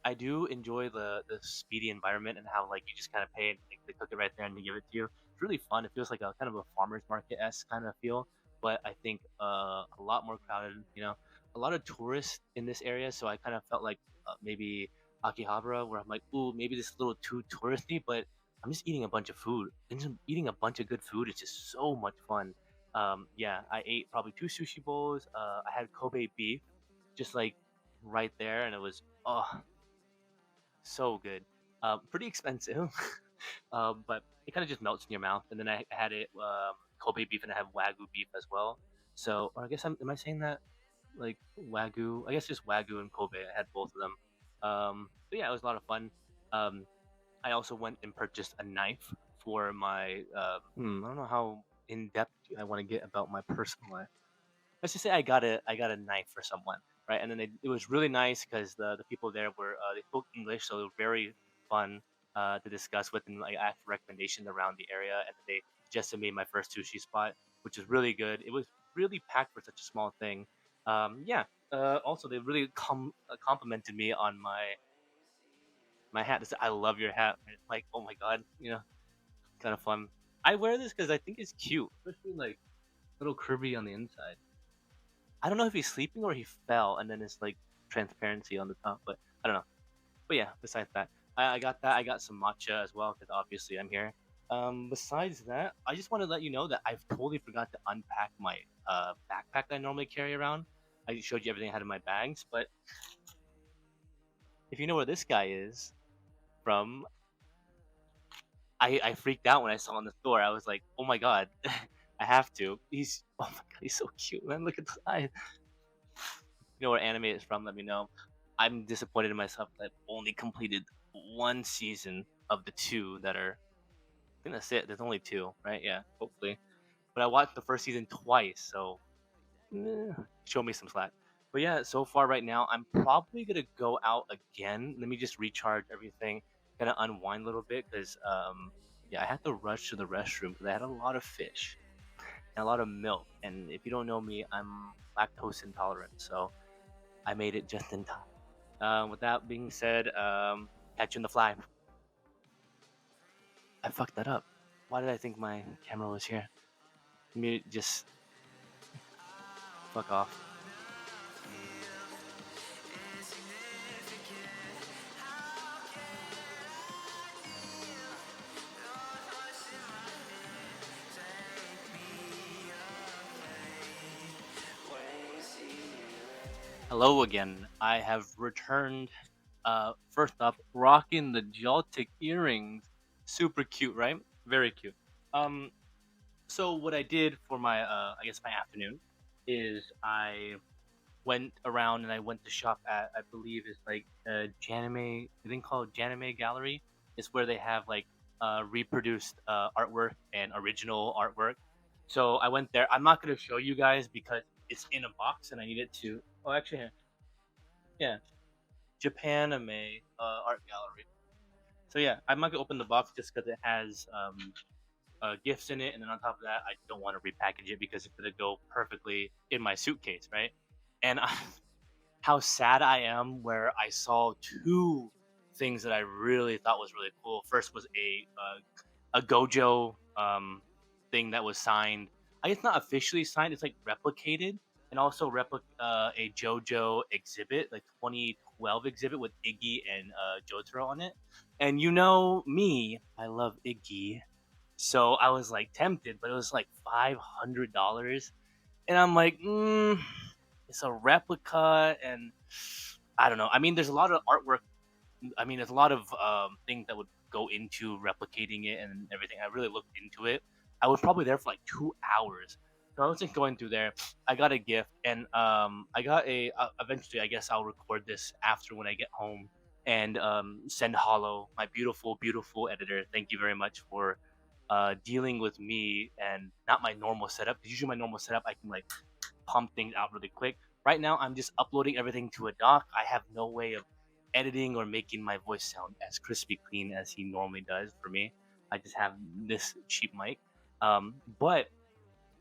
I do enjoy the speedy environment and how like you just kind of pay it, like they cook it right there and they give it to you. It's really fun. It feels like a kind of a farmers market esque kind of feel, but I think a lot more crowded. A lot of tourists in this area, so I kind of felt like maybe Akihabara, where I'm like, ooh, maybe this is a little too touristy, but I'm just eating a bunch of food and just eating a bunch of good food. It's just so much fun. Yeah, I ate probably two sushi bowls. I had Kobe beef, just like right there, and it was so good. Pretty expensive, but it kind of just melts in your mouth. And then I had it Kobe beef and I have Wagyu beef as well. So, or I guess am I saying that like Wagyu? I guess just Wagyu and Kobe. I had both of them. But yeah, it was a lot of fun. Um, I also went and purchased a knife for my. I don't know how in depth I want to get about my personal life. Let's just say I got a knife for someone, right? And then it was really nice because the people there were they spoke English, so they were very fun to discuss with and like ask recommendations around the area. And they suggested me my first sushi spot, which is really good. It was really packed for such a small thing. Yeah. Also, they really complimented me on my hat. They said, "I love your hat." And it's like, oh my god, kind of fun. I wear this because I think it's cute, especially like little Kirby on the inside. I don't know if he's sleeping or he fell, and then it's like transparency on the top, but I don't know. But yeah, besides that, I got that. I got some matcha as well because obviously I'm here. Besides that, I just want to let you know that I've totally forgot to unpack my backpack that I normally carry around. I just showed you everything I had in my bags, but if you know where this guy is from, I freaked out when I saw him in the store. I was like, oh my god, I have to. He's oh my god, he's so cute, man. Look at the eyes. You know where anime is from? Let me know. I'm disappointed in myself that I've only completed one season of the two that are. I think that's it. There's only two, right? Yeah, hopefully. But I watched the first season twice, so show me some slack. But yeah, so far right now, I'm probably gonna go out again. Let me just recharge everything, kind of unwind a little bit, because yeah, I had to rush to the restroom because I had a lot of fish and a lot of milk. And if you don't know me, I'm lactose intolerant, so I made it just in time. With that being said, catching the fly. I fucked that up. Why did I think my camera was here? Let me just fuck off. Hello again. I have returned. First up, rocking the Jaltic earrings. Super cute, right? Very cute. Um, so what I did for my, I guess my afternoon, is I went around and I went to shop at, I believe it's like Janime, I think called Janime Gallery. It's where they have like reproduced artwork and original artwork. So I went there. I'm not gonna show you guys because it's in a box and I need it to. Oh, actually, here. Yeah, Japanime art gallery. So yeah, I'm not gonna open the box just because it has gifts in it, and then on top of that, I don't want to repackage it because it's gonna go perfectly in my suitcase, right? And how sad I am where I saw two things that I really thought was really cool. First was a Gojo thing that was signed. I guess not officially signed. It's like replicated, and also a JoJo exhibit, like 2012 exhibit with Iggy and Jotaro on it. And you know me, I love Iggy, so I was like tempted, but it was like $500, and I'm like, it's a replica, and I don't know. I mean, there's a lot of artwork. I mean, there's a lot of things that would go into replicating it and everything. I really looked into it. I was probably there for like 2 hours. So I was just going through there. I got a gift, and I got a. Eventually, I guess I'll record this after when I get home and send Hollow, my beautiful, beautiful editor. Thank you very much for dealing with me and not my normal setup. Usually, my normal setup, I can like pump things out really quick. Right now, I'm just uploading everything to a doc. I have no way of editing or making my voice sound as crispy clean as he normally does for me. I just have this cheap mic. But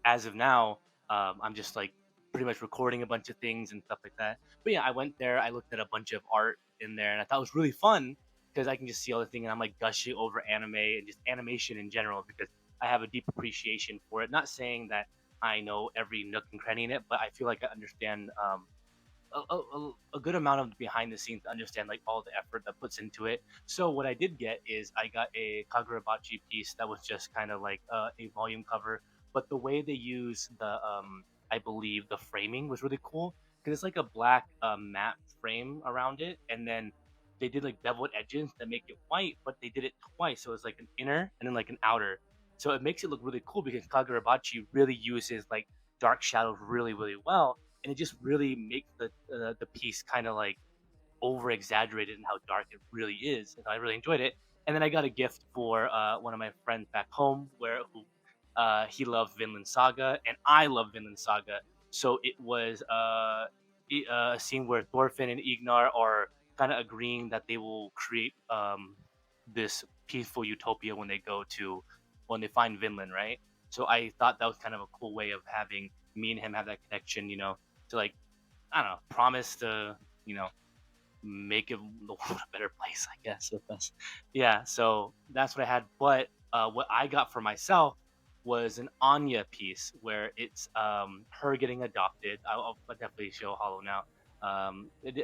as of now, I'm just like pretty much recording a bunch of things and stuff like that. But yeah, I went there. I looked at a bunch of art in there, and I thought it was really fun because I can just see all the things, and I'm like gushing over anime and just animation in general because I have a deep appreciation for it. Not saying that I know every nook and cranny in it, but I feel like I understand a good amount of the behind the scenes to understand like all the effort that puts into it. So what I did get is I got a Kagurabachi piece that was just kind of like a volume cover, but the way they use the I believe the framing was really cool because it's like a black matte frame around it, and then they did like beveled edges that make it white, but they did it twice, so it's like an inner and then like an outer. So it makes it look really cool because Kagurabachi really uses like dark shadows really really well, and it just really makes the piece kind of like over exaggerated in how dark it really is, and I really enjoyed it. And then I got a gift for one of my friends back home, where who he loved Vinland Saga, and I love Vinland Saga. So it was a scene where Thorfinn and Ignar are kind of agreeing that they will create this peaceful utopia when they find Vinland, right? So I thought that was kind of a cool way of having me and him have that connection, to like, I don't know, promise to, make it the world a better place, I guess, with us. Yeah, so that's what I had. But what I got for myself was an Anya piece where it's her getting adopted. I'll definitely show Hollow now.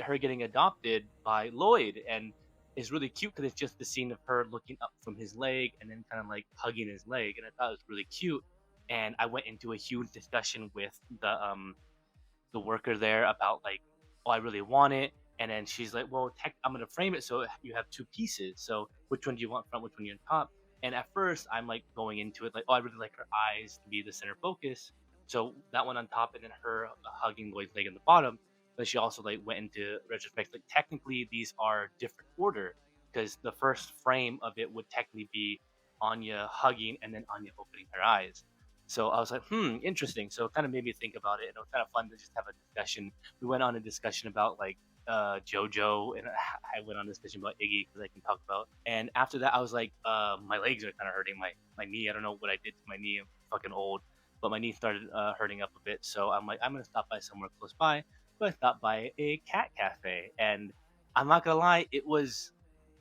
Her getting adopted by Lloyd, and it's really cute because it's just the scene of her looking up from his leg and then kind of like hugging his leg, and I thought it was really cute. And I went into a huge discussion with the worker there about like, oh, I really want it. And then she's like, well, I'm gonna frame it so you have two pieces. So which one do you want front? Which one you on top? And at first, I'm like going into it like, oh, I really like her eyes to be the center focus. So that one on top, and then her hugging Lloyd's leg in the bottom. But she also like went into retrospect. Like technically, these are different order because the first frame of it would technically be Anya hugging and then Anya opening her eyes. So I was like, interesting. So it kind of made me think about it, and it was kind of fun to just have a discussion. We went on a discussion about like JoJo, and I went on a discussion about Iggy because I can talk about. And after that, I was like, my legs are kind of hurting, my knee. I don't know what I did to my knee. I'm fucking old, but my knee started hurting up a bit. So I'm like, I'm gonna stop by somewhere close by. So I stopped by a cat cafe, and I'm not gonna lie, it was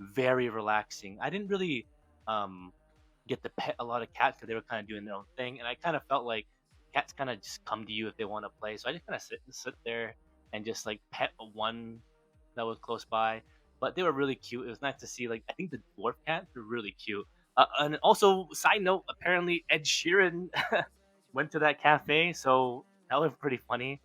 very relaxing. I didn't really um get to pet a lot of cats because they were kind of doing their own thing, and I kind of felt like cats kind of just come to you if they want to play. So I just kind of sit there and just like pet one that was close by. But they were really cute. It was nice to see. Like I think the dwarf cats were really cute. And also, side note, apparently Ed Sheeran went to that cafe, so that was pretty funny.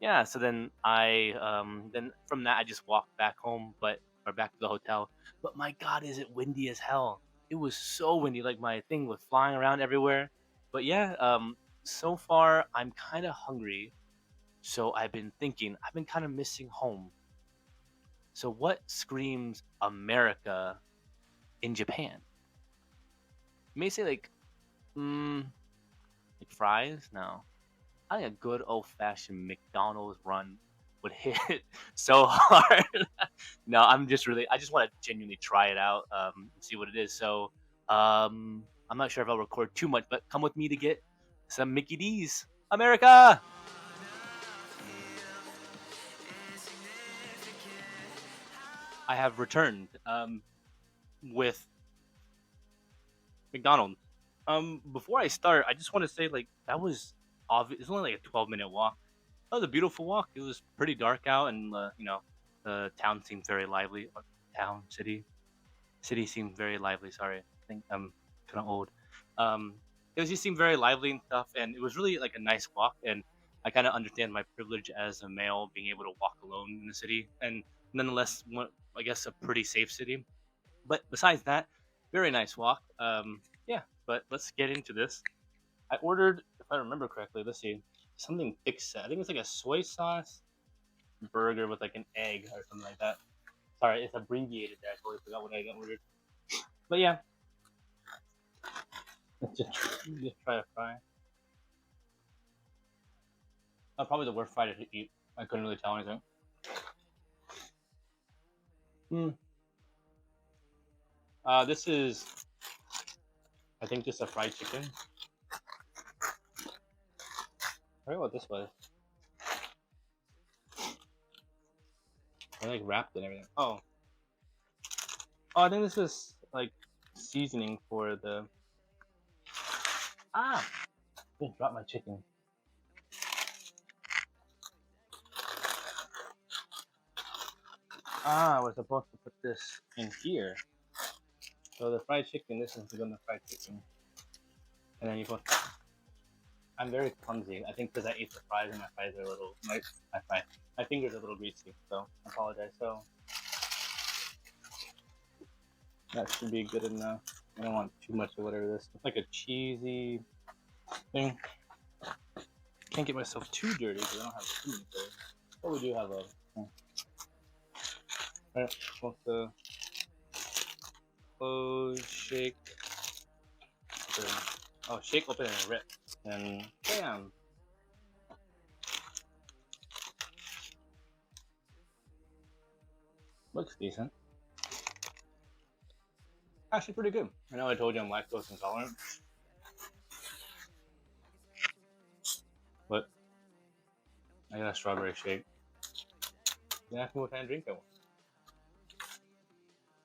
Yeah. So then from that I just walked back home, or back to the hotel. But my God, is it windy as hell? It was so windy, like my thing was flying around everywhere. But yeah, so far I'm kind of hungry, so I've been thinking I've been kind of missing home. So what screams America in Japan? You may say like fries. No, I think a good old fashioned McDonald's run would hit so hard. No, I just want to genuinely try it out, and see what it is. So, I'm not sure if I'll record too much, but come with me to get some Mickey D's. America! I have returned, with McDonald's. Before I start, I just want to say, like, that was obvious. It's only like a 12-minute walk. That was a beautiful walk. It was pretty dark out, and, the town seemed very lively. City seemed very lively. Sorry, I think I'm kind of old. Um, it just seemed very lively and stuff, and it was really like a nice walk. And I kind of understand my privilege as a male being able to walk alone in the city, and nonetheless, I guess a pretty safe city. But besides that, very nice walk. Yeah, but let's get into this. I ordered, if I remember correctly, let's see, something thick set. I think it's like a soy sauce burger with like an egg or something like that. Sorry, it's abbreviated there. I totally forgot what I got ordered. But yeah, let's just try a fry. Probably the worst fry to eat. I couldn't really tell anything. This is, I think, just a fried chicken. I forgot what this was. I like wrapped and everything. Oh, I think this is like seasoning for the. I just dropped my chicken. I was supposed to put this in here. So the fried chicken, this is the fried chicken. And then you put. I'm very clumsy. I think because I ate the fries and my fries are a little. My fingers are a little greasy, so I apologize. So that should be good enough. I don't want too much of whatever this. It's like a cheesy thing. Can't get myself too dirty because I don't have too many things. But we do have a. Alright, supposed to close, shake. Oh, shake, open, and rip. And bam! Looks decent. Actually, pretty good. I know I told you I'm lactose intolerant. But I got a strawberry shake. You asked me what kind of drink I want.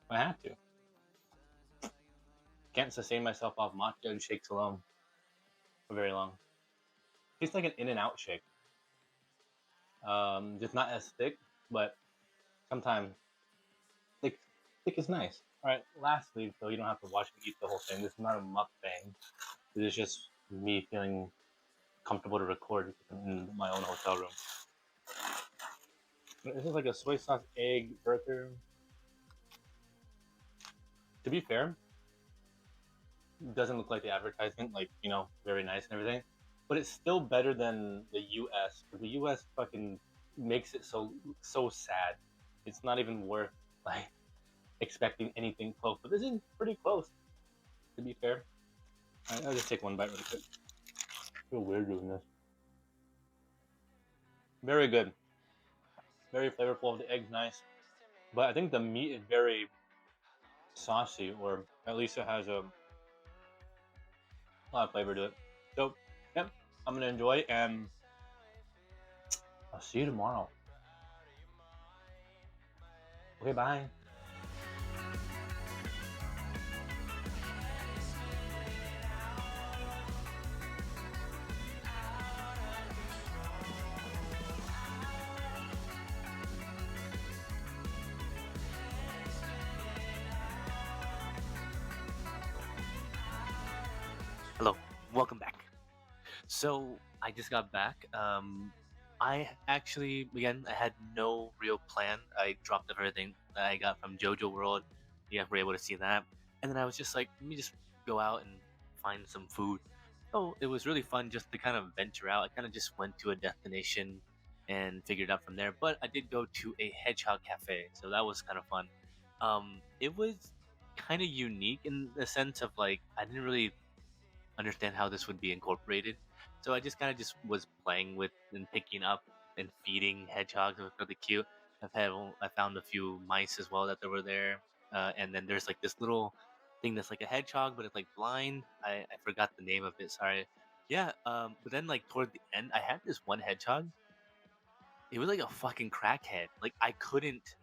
I have to. Can't sustain myself off matcha and shakes alone for very long. Tastes like an In-N-Out shake. Just not as thick, but sometimes thick, thick is nice. All right. Lastly, so you don't have to watch me eat the whole thing. This is not a mukbang. This is just me feeling comfortable to record in my own hotel room. This is like a soy sauce egg burger. To be fair, it doesn't look like the advertisement, like, you know, very nice and everything. But it's still better than the US. The US fucking makes it so sad. It's not even worth like expecting anything close. But this is pretty close, to be fair. I'll just take one bite really quick. I feel weird doing this. Very good. Very flavorful. The egg's nice. But I think the meat is very saucy, or at least it has a lot of flavor to it. So, yep, I'm gonna enjoy, and I'll see you tomorrow. Okay, bye. Hello, welcome back. So I just got back. I actually, again, I had no real plan. I dropped everything that I got from JoJo World. You guys were able to see that, and then I was just like, let me just go out and find some food. So it was really fun just to kind of venture out. I kind of just went to a destination and figured it out from there. But I did go to a hedgehog cafe, so that was kind of fun. It was kind of unique in the sense of like I didn't really understand how this would be incorporated. So I just kind of just was playing with and picking up and feeding hedgehogs. It was really cute. I found a few mice as well that they were there, and then there's like this little thing that's like a hedgehog, but it's like blind. I forgot the name of it. Sorry. Yeah. But then like toward the end, I had this one hedgehog. It was like a fucking crackhead. Like I couldn't.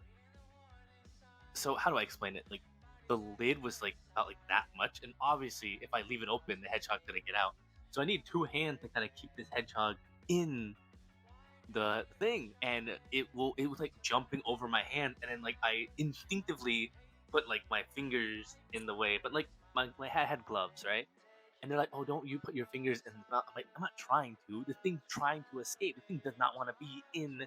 So how do I explain it? Like the lid was like about like that much, and obviously if I leave it open, the hedgehog gonna get out. So I need two hands to kind of keep this hedgehog in the thing, and it was like jumping over my hand, and then like I instinctively put like my fingers in the way, but like my hat had gloves, right? And they're like, "Oh, don't you put your fingers in the mouth?" I'm like, "I'm not trying to. The thing's trying to escape. The thing does not want to be in.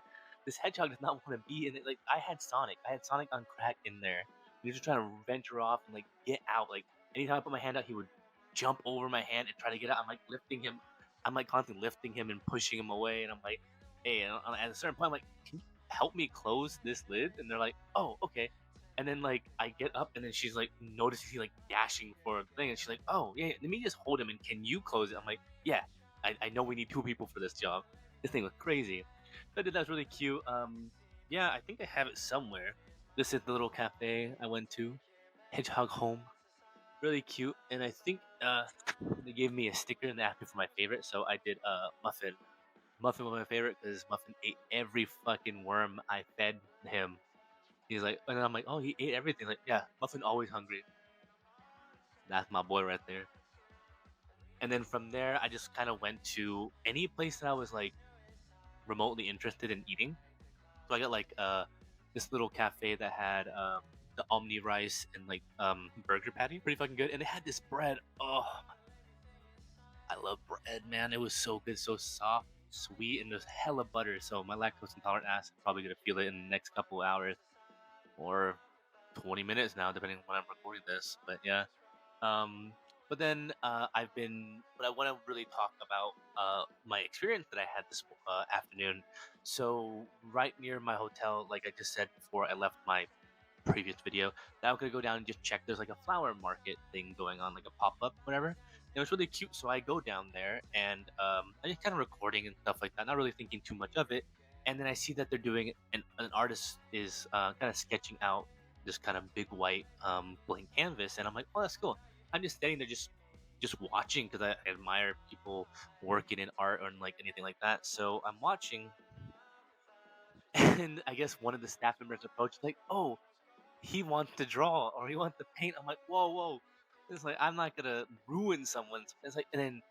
This hedgehog does not want to be in it." Like I had Sonic. I had Sonic on crack in there. He was just trying to venture off and like get out. Like anytime I put my hand out, he would jump over my hand and try to get out. I'm like lifting him. I'm like constantly lifting him and pushing him away. And I'm like, "Hey!" And at a certain point, I'm like, "Can you help me close this lid?" And they're like, "Oh, okay." And then like I get up and then she's like notices he like dashing for the thing and she's like, "Oh yeah, let me just hold him and can you close it?" I'm like, "Yeah, I know we need two people for this job." This thing was crazy. So I did that was really cute. Yeah, I think I have it somewhere. This is the little cafe I went to. Hedgehog Home. Really cute. And I think they gave me a sticker and they asked me for my favorite, so I did Muffin. Muffin was my favorite because Muffin ate every fucking worm I fed him. He's like, and I'm like, "Oh, he ate everything." Like, yeah, Muffin always hungry. That's my boy right there. And then from there, I just kind of went to any place that I was like remotely interested in eating. So I got like this little cafe that had the omni rice and like burger patty, pretty fucking good. And it had this bread. Oh, I love bread, man. It was so good, so soft, sweet, and there's hella butter. So my lactose intolerant ass is probably gonna feel it in the next couple of hours or 20 minutes now, depending on when I'm recording this. But yeah. Um, but then but I want to really talk about my experience that I had this afternoon. So right near my hotel, like I just said before I left my previous video, that I'm gonna go down and just check. There's like a flower market thing going on, like a pop up, whatever. And it was really cute. So I go down there and I just kind of recording and stuff like that, not really thinking too much of it. And then I see that they're doing an artist is kind of sketching out this kind of big white blank canvas, and I'm like, "Oh, that's cool." I'm just standing there, just watching because I admire people working in art or like anything like that. So I'm watching, and I guess one of the staff members approached like, "Oh, he wants to draw or he wants to paint." I'm like, "Whoa, whoa!" It's like I'm not gonna ruin someone's. It's like, and then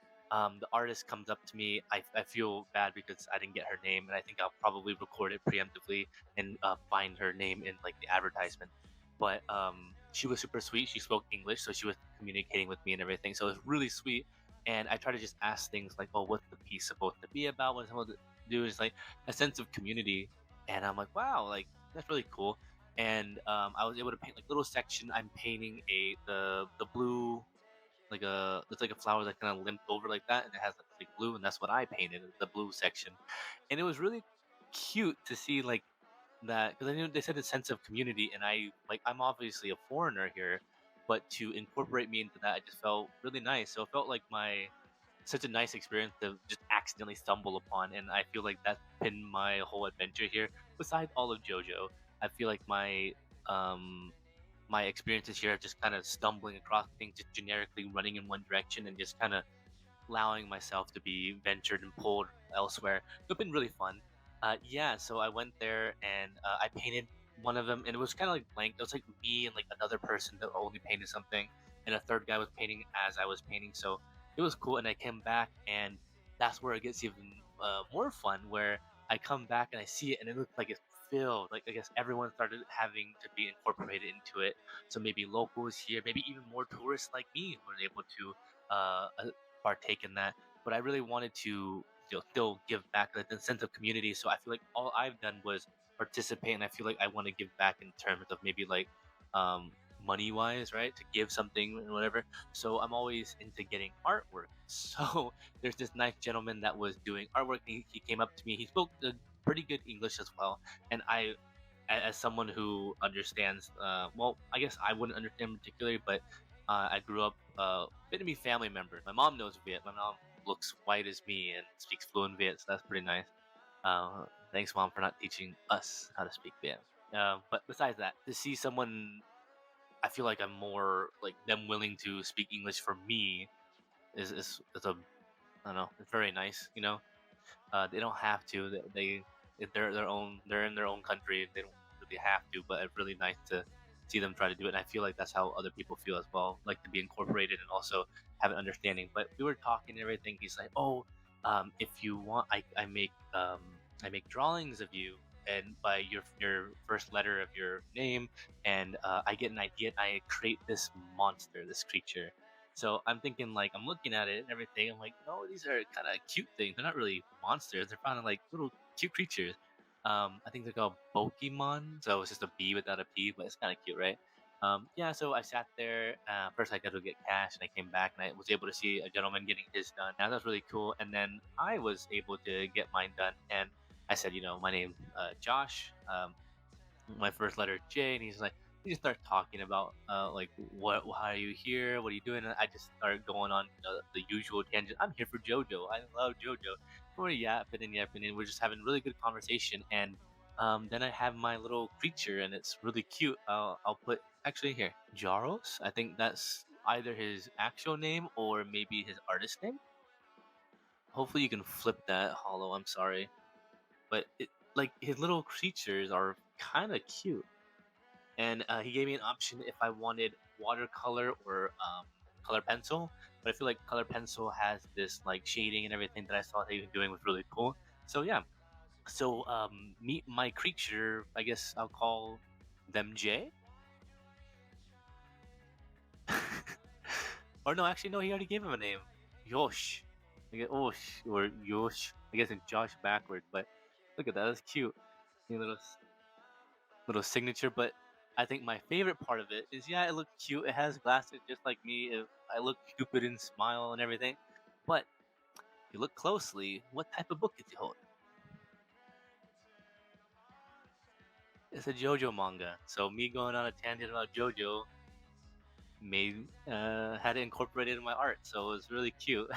the artist comes up to me. I feel bad because I didn't get her name, and I think I'll probably record it preemptively and find her name in like the advertisement. But she was super sweet. She spoke English, so she was communicating with me and everything. So it was really sweet. And I try to just ask things like, "Oh, what's the piece supposed to be about? What's it supposed to do?" It's like a sense of community, and I'm like, "Wow, like that's really cool." And I was able to paint like little section. I'm painting the blue like a it's like a flower that kind of limped over like that, and it has like blue, and that's what I painted the blue section, and it was really cute to see like that because I knew they said a sense of community, and I'm obviously a foreigner here, but to incorporate me into that, I just felt really nice. So it felt like my such a nice experience to just accidentally stumble upon, and I feel like that's been my whole adventure here. Besides all of JoJo, I feel like um my experiences here are just kind of stumbling across things, just generically running in one direction, and just kind of allowing myself to be ventured and pulled elsewhere. So it's been really fun. Yeah, so I went there and I painted one of them, and it was kind of like blank. It was like me and like another person that only painted something, and a third guy was painting as I was painting. So it was cool, and I came back, and that's where it gets even more fun. Where I come back and I see it, and it looks like it's filled. Like I guess everyone started having to be incorporated into it. So maybe locals here, maybe even more tourists like me were able to partake in that. But I really wanted to still give back like the sense of community. So I feel like all I've done was participate, and I feel like I want to give back in terms of maybe like money wise, right? To give something and whatever. So I'm always into getting artwork. So there's this nice gentleman that was doing artwork. He came up to me. He spoke pretty good English as well, and as someone who understands, well, I guess I wouldn't understand particularly, but I grew up Vietnamese family members. My mom knows Viet. My mom looks white as me and speaks fluent Viet, so that's pretty nice. Thanks, mom, for not teaching us how to speak Viet. But besides that, to see someone, I feel like I'm more like them willing to speak English for me is a I don't know. It's very nice, you know. They don't have to. If they're their own. They're in their own country. They don't really have to. But it's really nice to see them try to do it. And I feel like that's how other people feel as well. Like to be incorporated and also have an understanding. But we were talking and everything. He's like, "Oh, if you want, I make drawings of you." And by your first letter of your name, and I get an idea, and I create this monster, this creature. So I'm thinking like I'm looking at it and everything. I'm like, no, these are kind of cute things. They're not really monsters. They're kind of like little cute creatures. I think they're called Pokemon. So it's just a B without a P, but it's kind of cute, right? Yeah. So I sat there. First, I got to get cash, and I came back, and I was able to see a gentleman getting his done. Now that's really cool. And then I was able to get mine done, and I said, my name, Josh. My first letter J, and he's like, he just started talking about like why are you here? What are you doing? And I just started going on the usual tangent. I'm here for JoJo. I love JoJo. We're yapping and we're just having really good conversation. And then I have my little creature, and it's really cute. I'll put actually here Jaros. I think that's either his actual name or maybe his artist name. Hopefully you can flip that, Hollow. I'm sorry, but like his little creatures are kind of cute, and he gave me an option if I wanted watercolor or color pencil. But I feel like color pencil has this like shading and everything that I saw that he was doing was really cool. So yeah, so meet my creature. I guess I'll call them J. Or no, actually no, he already gave him a name, Yosh. I guess Osh or Yosh. I guess it's Josh backwards, but look at that, that's cute. You know, little signature. But I think my favorite part of it is, yeah, it looks cute. It has glasses just like me. I look stupid and smile and everything. But if you look closely, what type of book is he holding? It's a JoJo manga. So me going on a tangent about JoJo made had it incorporated in my art. So it was really cute.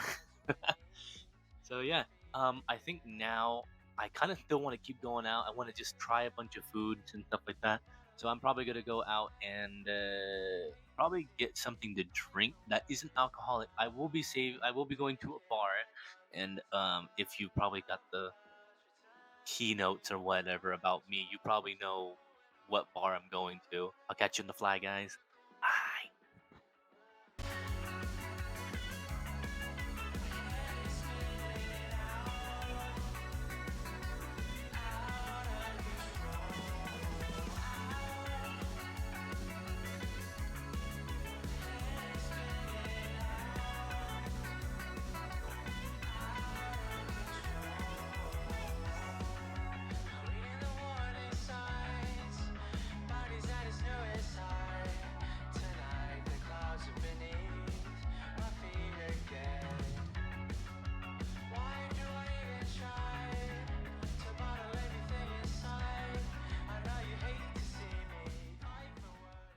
So yeah, I think now I kind of still want to keep going out. I want to just try a bunch of foods and stuff like that. So I'm probably gonna go out and probably get something to drink that isn't alcoholic. I will be going to a bar, and if you probably got keynotes or whatever about me, you probably know what bar I'm going to. I'll catch you in the fly, guys. Bye.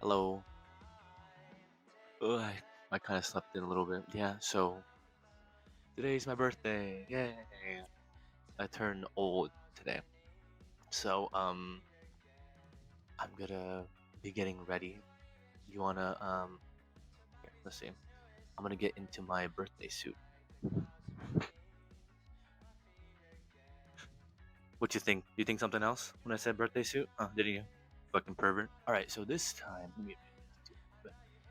Hello. Ugh, I kind of slept in a little bit. Yeah, so today's my birthday. Yay. I turned old today. So, I'm gonna be getting ready. You wanna, here, let's see. I'm gonna get into my birthday suit. What you think? You think something else when I said birthday suit? Did you? Fucking pervert. Alright, so this time, let me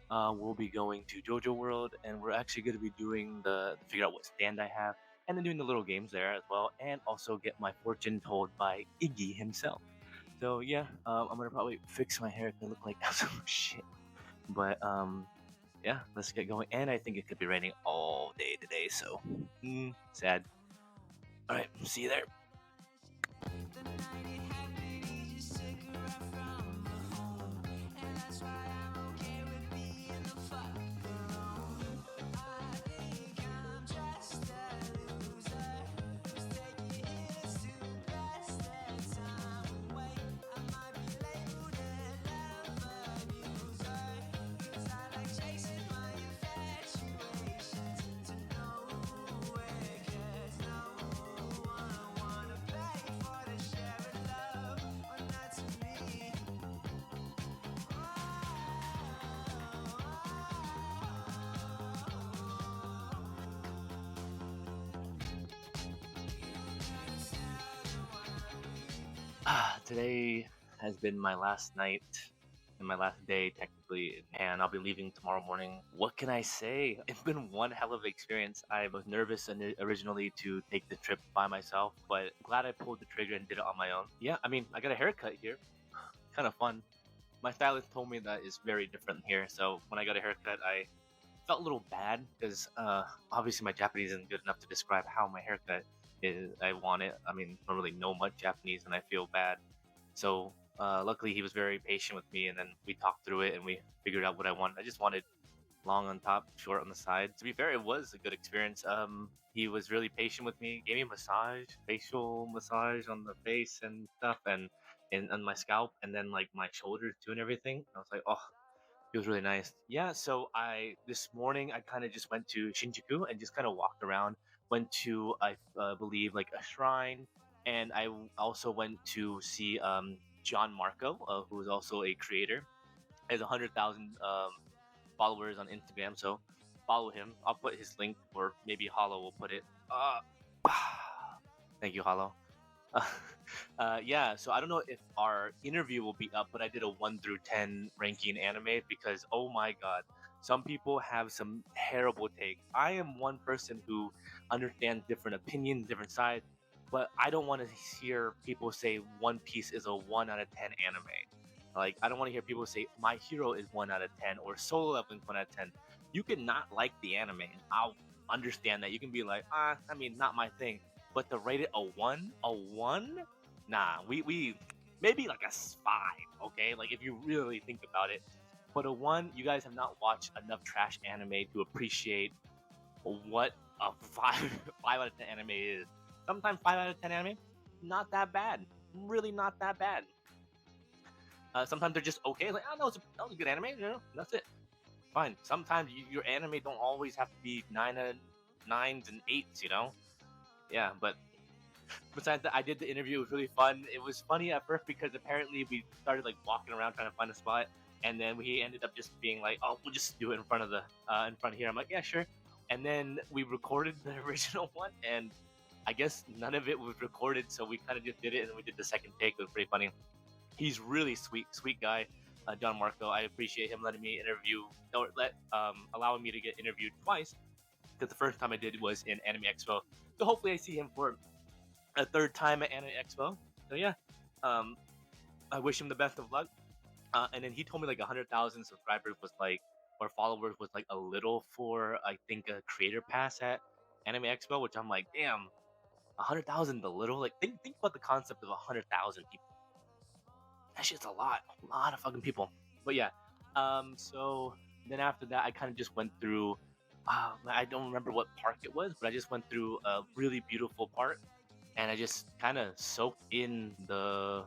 we'll be going to JoJo World, and we're actually going to be doing figure out what stand I have, and then doing the little games there as well, and also get my fortune told by Iggy himself. So yeah, I'm gonna probably fix my hair to look like absolute shit. But yeah, let's get going. And I think it could be raining all day today, so sad. All right, see you there. Today has been my last night and my last day technically, and I'll be leaving tomorrow morning. What can I say? It's been one hell of an experience. I was nervous originally to take the trip by myself, but glad I pulled the trigger and did it on my own. Yeah, I mean, I got a haircut here. Kind of fun. My stylist told me that it's very different here, so when I got a haircut, I felt a little bad because obviously my Japanese isn't good enough to describe how my haircut is. I want it. I mean, I don't really know much Japanese, and I feel bad. So luckily, he was very patient with me, and then we talked through it, and we figured out what I wanted. I just wanted long on top, short on the side. To be fair, it was a good experience. He was really patient with me, gave me a massage, facial massage on the face and stuff, and on my scalp, and then like my shoulders too, and everything. I was like, oh, it was really nice. Yeah, so I this morning I kind of just went to Shinjuku and just kind of walked around. Went to I believe like a shrine, and also went to see John Marco, who is also a creator. He has 100,000 followers on Instagram, so follow him. I'll put his link, or maybe Hollow will put it. Thank you, Hollow. Yeah, so I don't know if our interview will be up, but I did a 1 through 10 ranking anime because, oh my god, some people have some terrible takes. I am one person who understands different opinions, different sides, but I don't want to hear people say One Piece is a 1 out of 10 anime. Like, I don't want to hear people say My Hero is 1 out of 10 or Solo Leveling 1 out of 10. You can not like the anime. I'll understand that. You can be like, I mean, not my thing. But to rate it a one, nah, we maybe like a 5, okay? Like if you really think about it. But a 1, you guys have not watched enough trash anime to appreciate what a 5 5 out of 10 anime is. Sometimes 5 out of 10 anime, not that bad. Really not that bad. Sometimes they're just okay. Like, oh, that was a good anime. You know, that's it. Fine. Sometimes your anime don't always have to be 9 out of 9s and 8s. You know. Yeah, but besides that, I did the interview. It was really fun. It was funny at first because apparently we started like walking around trying to find a spot, and then we ended up just being like, "Oh, we'll just do it in front of the in front of here." I'm like, "Yeah, sure." And then we recorded the original one, and I guess none of it was recorded, so we kind of just did it, and we did the second take. It was pretty funny. He's really sweet guy, John Marco. I appreciate him letting me interview or allowing me to get interviewed twice. Because the first time I did was in Anime Expo. So hopefully I see him for a third time at Anime Expo. So yeah, um, I wish him the best of luck. And then he told me like 100,000 subscribers was like, or followers was like a little for I think a creator pass at Anime Expo, which I'm like, damn, 100,000 a little. Like think about the concept of 100,000 people. That shit's a lot of fucking people. But yeah, so then after that, I kind of just went through. I don't remember what park it was, but I just went through a really beautiful park, and I just kind of soaked in the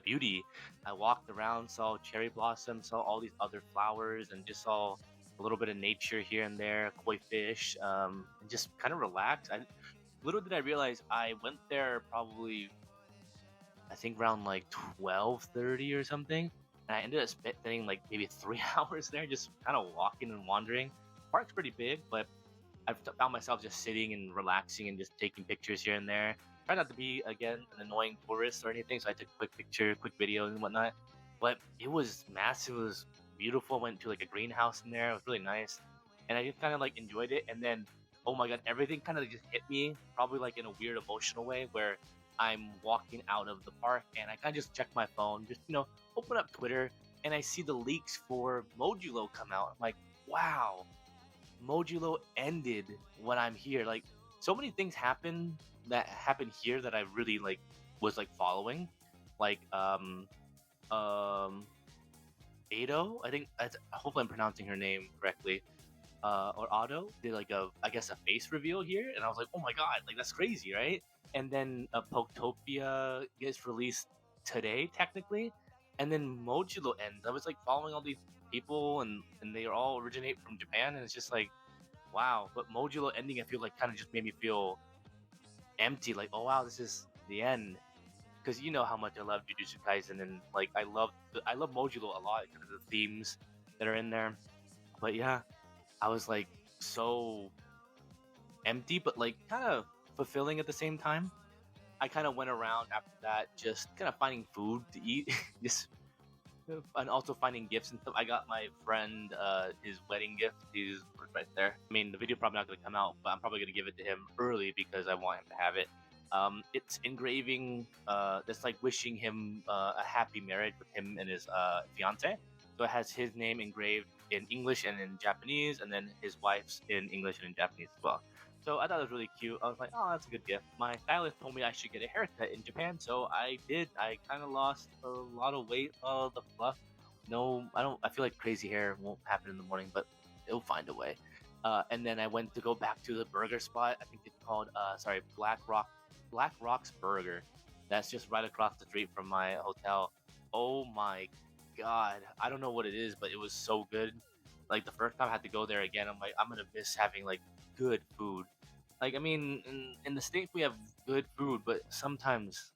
beauty. I walked around, saw cherry blossoms, saw all these other flowers, and just saw a little bit of nature here and there, koi fish, and just kind of relaxed. Little did I realize I went there probably I think around like 12:30 or something. And I ended up spending like maybe 3 hours there, just kind of walking and wandering. Park's pretty big, but I've found myself just sitting and relaxing and just taking pictures here and there. Try not to be again an annoying tourist or anything, so I took a quick picture, quick video, and whatnot. But it was massive. It was beautiful. Went to like a greenhouse in there. It was really nice, and I just kind of like enjoyed it. And then, oh my god, everything kind of just hit me, probably like in a weird emotional way, where I'm walking out of the park and I kind of just check my phone, just open up Twitter, and I see the leaks for Modulo come out. I'm like, wow, Modulo ended when I'm here. Like, so many things happen here that I really like was like following, like um Ado. Hopefully I'm pronouncing her name correctly. Or Otto did like I guess a face reveal here, and I was like, oh my god, like that's crazy, right? And then Poketopia gets released today technically, and then Modulo ends. I was like following all these people, and they all originate from Japan, and it's just like, wow. But Modulo ending, I feel like kind of just made me feel empty. Like, oh wow, this is the end. Because you know how much I love Jujutsu Kaisen, and like I love Modulo a lot because of the themes that are in there. But yeah, I was like so empty, but like kind of fulfilling at the same time. I kind of went around after that, just kind of finding food to eat, just and also finding gifts and stuff. I got my friend his wedding gift. He's right there. I mean, the video probably not gonna come out, but I'm probably gonna give it to him early because I want him to have it. It's engraving, that's like wishing him a happy marriage with him and his fiance. So it has his name engraved in English and in Japanese, and then his wife's in English and in Japanese as well. So I thought it was really cute. I was like, oh, that's a good gift. My stylist told me I should get a haircut in Japan, so I did. I kind of lost a lot of weight. The fluff. No, I don't. I feel like crazy hair won't happen in the morning, but it'll find a way. And then I went to go back to the burger spot. I think it's called, Black Rock's Burger. That's just right across the street from my hotel. Oh my god, I don't know what it is, but it was so good. Like the first time I had to go there again, I'm like, I'm gonna miss having like good food. Like, I mean, in the States we have good food, but sometimes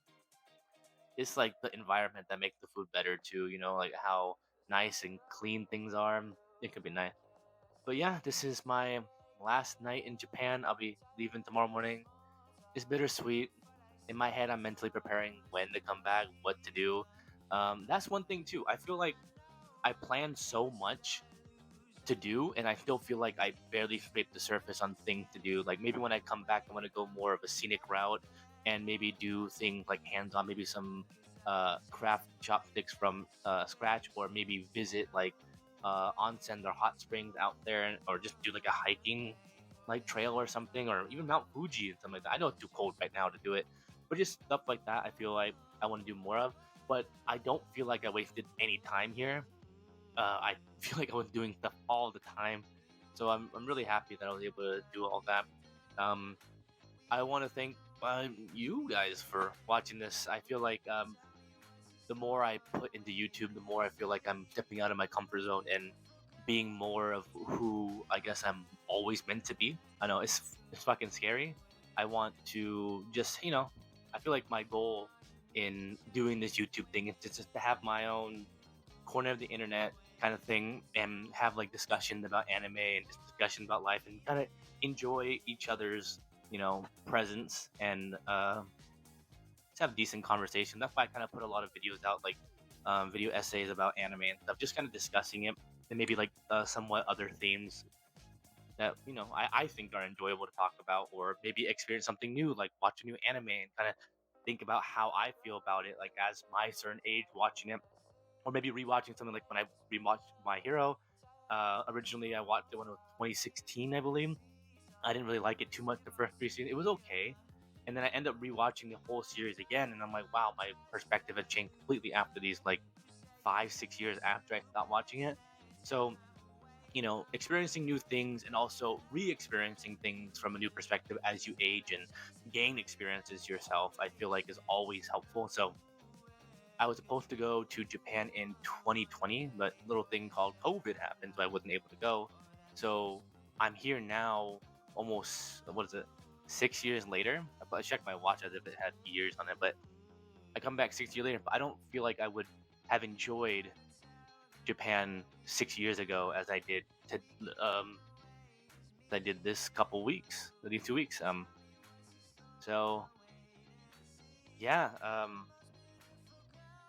it's like the environment that makes the food better too. Like how nice and clean things are. It could be nice. But yeah, this is my last night in Japan. I'll be leaving tomorrow morning. It's bittersweet. In my head, I'm mentally preparing when to come back, what to do. That's one thing too. I feel like I planned so much to do, and I still feel like I barely scraped the surface on things to do. Like maybe when I come back, I want to go more of a scenic route and maybe do things like hands-on, maybe some craft chopsticks from scratch, or maybe visit like onsen or hot springs out there, or just do like a hiking like trail or something, or even Mount Fuji and something like that. I know it's too cold right now to do it, but just stuff like that. I feel like I want to do more of, but I don't feel like I wasted any time here. I feel like I was doing stuff all the time, so I'm really happy that I was able to do all that. Um, I want to thank you guys for watching this. I feel like the more I put into YouTube, the more I feel like I'm stepping out of my comfort zone and being more of who I guess I'm always meant to be. I know it's fucking scary. I want to just I feel like my goal in doing this YouTube thing is just to have my own corner of the internet kind of thing, and have like discussions about anime and just discussions about life, and kind of enjoy each other's presence and just have decent conversation. That's why I kind of put a lot of videos out, like video essays about anime and stuff, just kind of discussing it, and maybe like somewhat other themes that I think are enjoyable to talk about, or maybe experience something new, like watch a new anime and kind of think about how I feel about it, like as my certain age watching it, or maybe rewatching something like when I rewatched My Hero. Originally, I watched it when it was 2016, I believe. I didn't really like it too much the first three seasons. It was okay. And then I end up rewatching the whole series again, and I'm like, wow, my perspective has changed completely after these like 5, 6 years after I stopped watching it. So, experiencing new things and also re-experiencing things from a new perspective as you age and gain experiences yourself, I feel like is always helpful. So I was supposed to go to Japan in 2020, but a little thing called COVID happened, so I wasn't able to go. So I'm here now, almost, what is it, 6 years later. I checked my watch as if it had years on it, but I come back 6 years later. But I don't feel like I would have enjoyed Japan 6 years ago as I did this couple weeks, these 2 weeks. So yeah.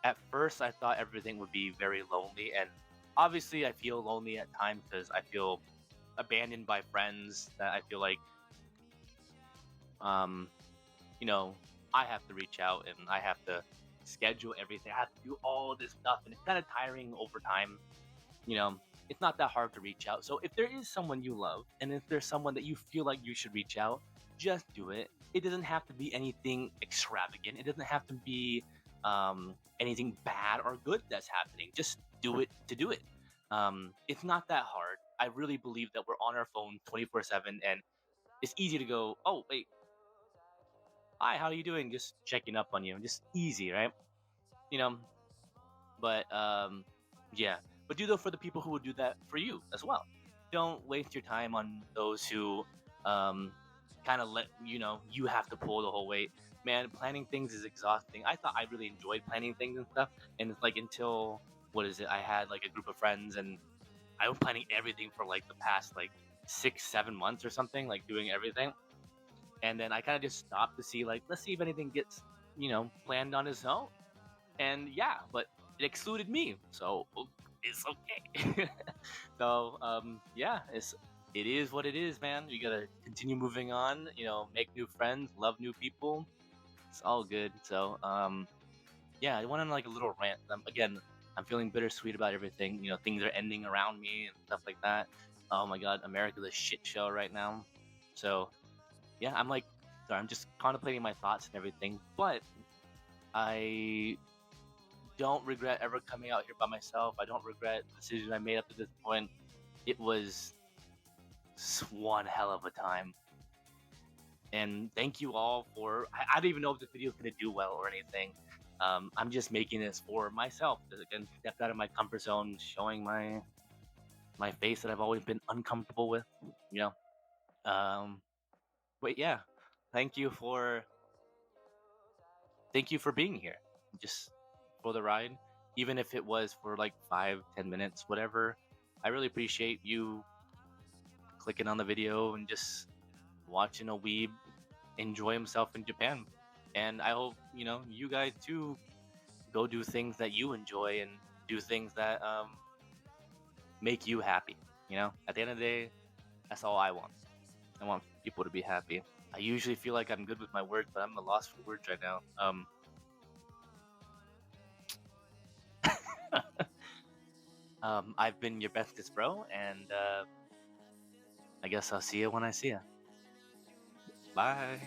At first, I thought everything would be very lonely, and obviously, I feel lonely at times because I feel abandoned by friends. That I feel like, um, you know, I have to reach out and I have to schedule everything. I have to do all this stuff, and it's kind of tiring over time. You know, it's not that hard to reach out. So if there is someone you love, and if there's someone that you feel like you should reach out, just do it. It doesn't have to be anything extravagant. It doesn't have to be anything bad or good that's happening. Just do it to do it. It's not that hard. I really believe that we're on our phone 24/7, and it's easy to go, oh, wait, hi, how are you doing? Just checking up on you. Just easy, right? You know, but yeah. But do that for the people who would do that for you as well. Don't waste your time on those who um, kind of let you have to pull the whole weight. Man, planning things is exhausting. I thought I really enjoyed planning things and stuff, and it's like until what is it? I had like a group of friends, and I was planning everything for like the past like 6, 7 months or something, like doing everything. And then I kind of just stopped to see like, let's see if anything gets planned on its own. And yeah, but it excluded me, so it's okay. So yeah, it is what it is, man. You gotta continue moving on. Make new friends, love new people. It's all good. So yeah, I went on like a little rant. Again, I'm feeling bittersweet about everything. Things are ending around me and stuff like that. Oh my God, America's a shit show right now. So yeah, I'm just contemplating my thoughts and everything. But I don't regret ever coming out here by myself. I don't regret the decision I made up to this point. It was one hell of a time. And thank you all for. I don't even know if this video is going to do well or anything. I'm just making this for myself. Again, stepped out of my comfort zone, showing my face that I've always been uncomfortable with. You know. But yeah, thank you for being here. Just for the ride, even if it was for like 5, 10 minutes, whatever. I really appreciate you clicking on the video and just watching a weeb enjoy himself in Japan. And I hope you guys too go do things that you enjoy and do things that make you happy. At the end of the day, that's all I want. I want people to be happy. I usually feel like I'm good with my words, but I'm at a loss for words right now. I've been your bestest bro, and I guess I'll see you when I see you. Bye.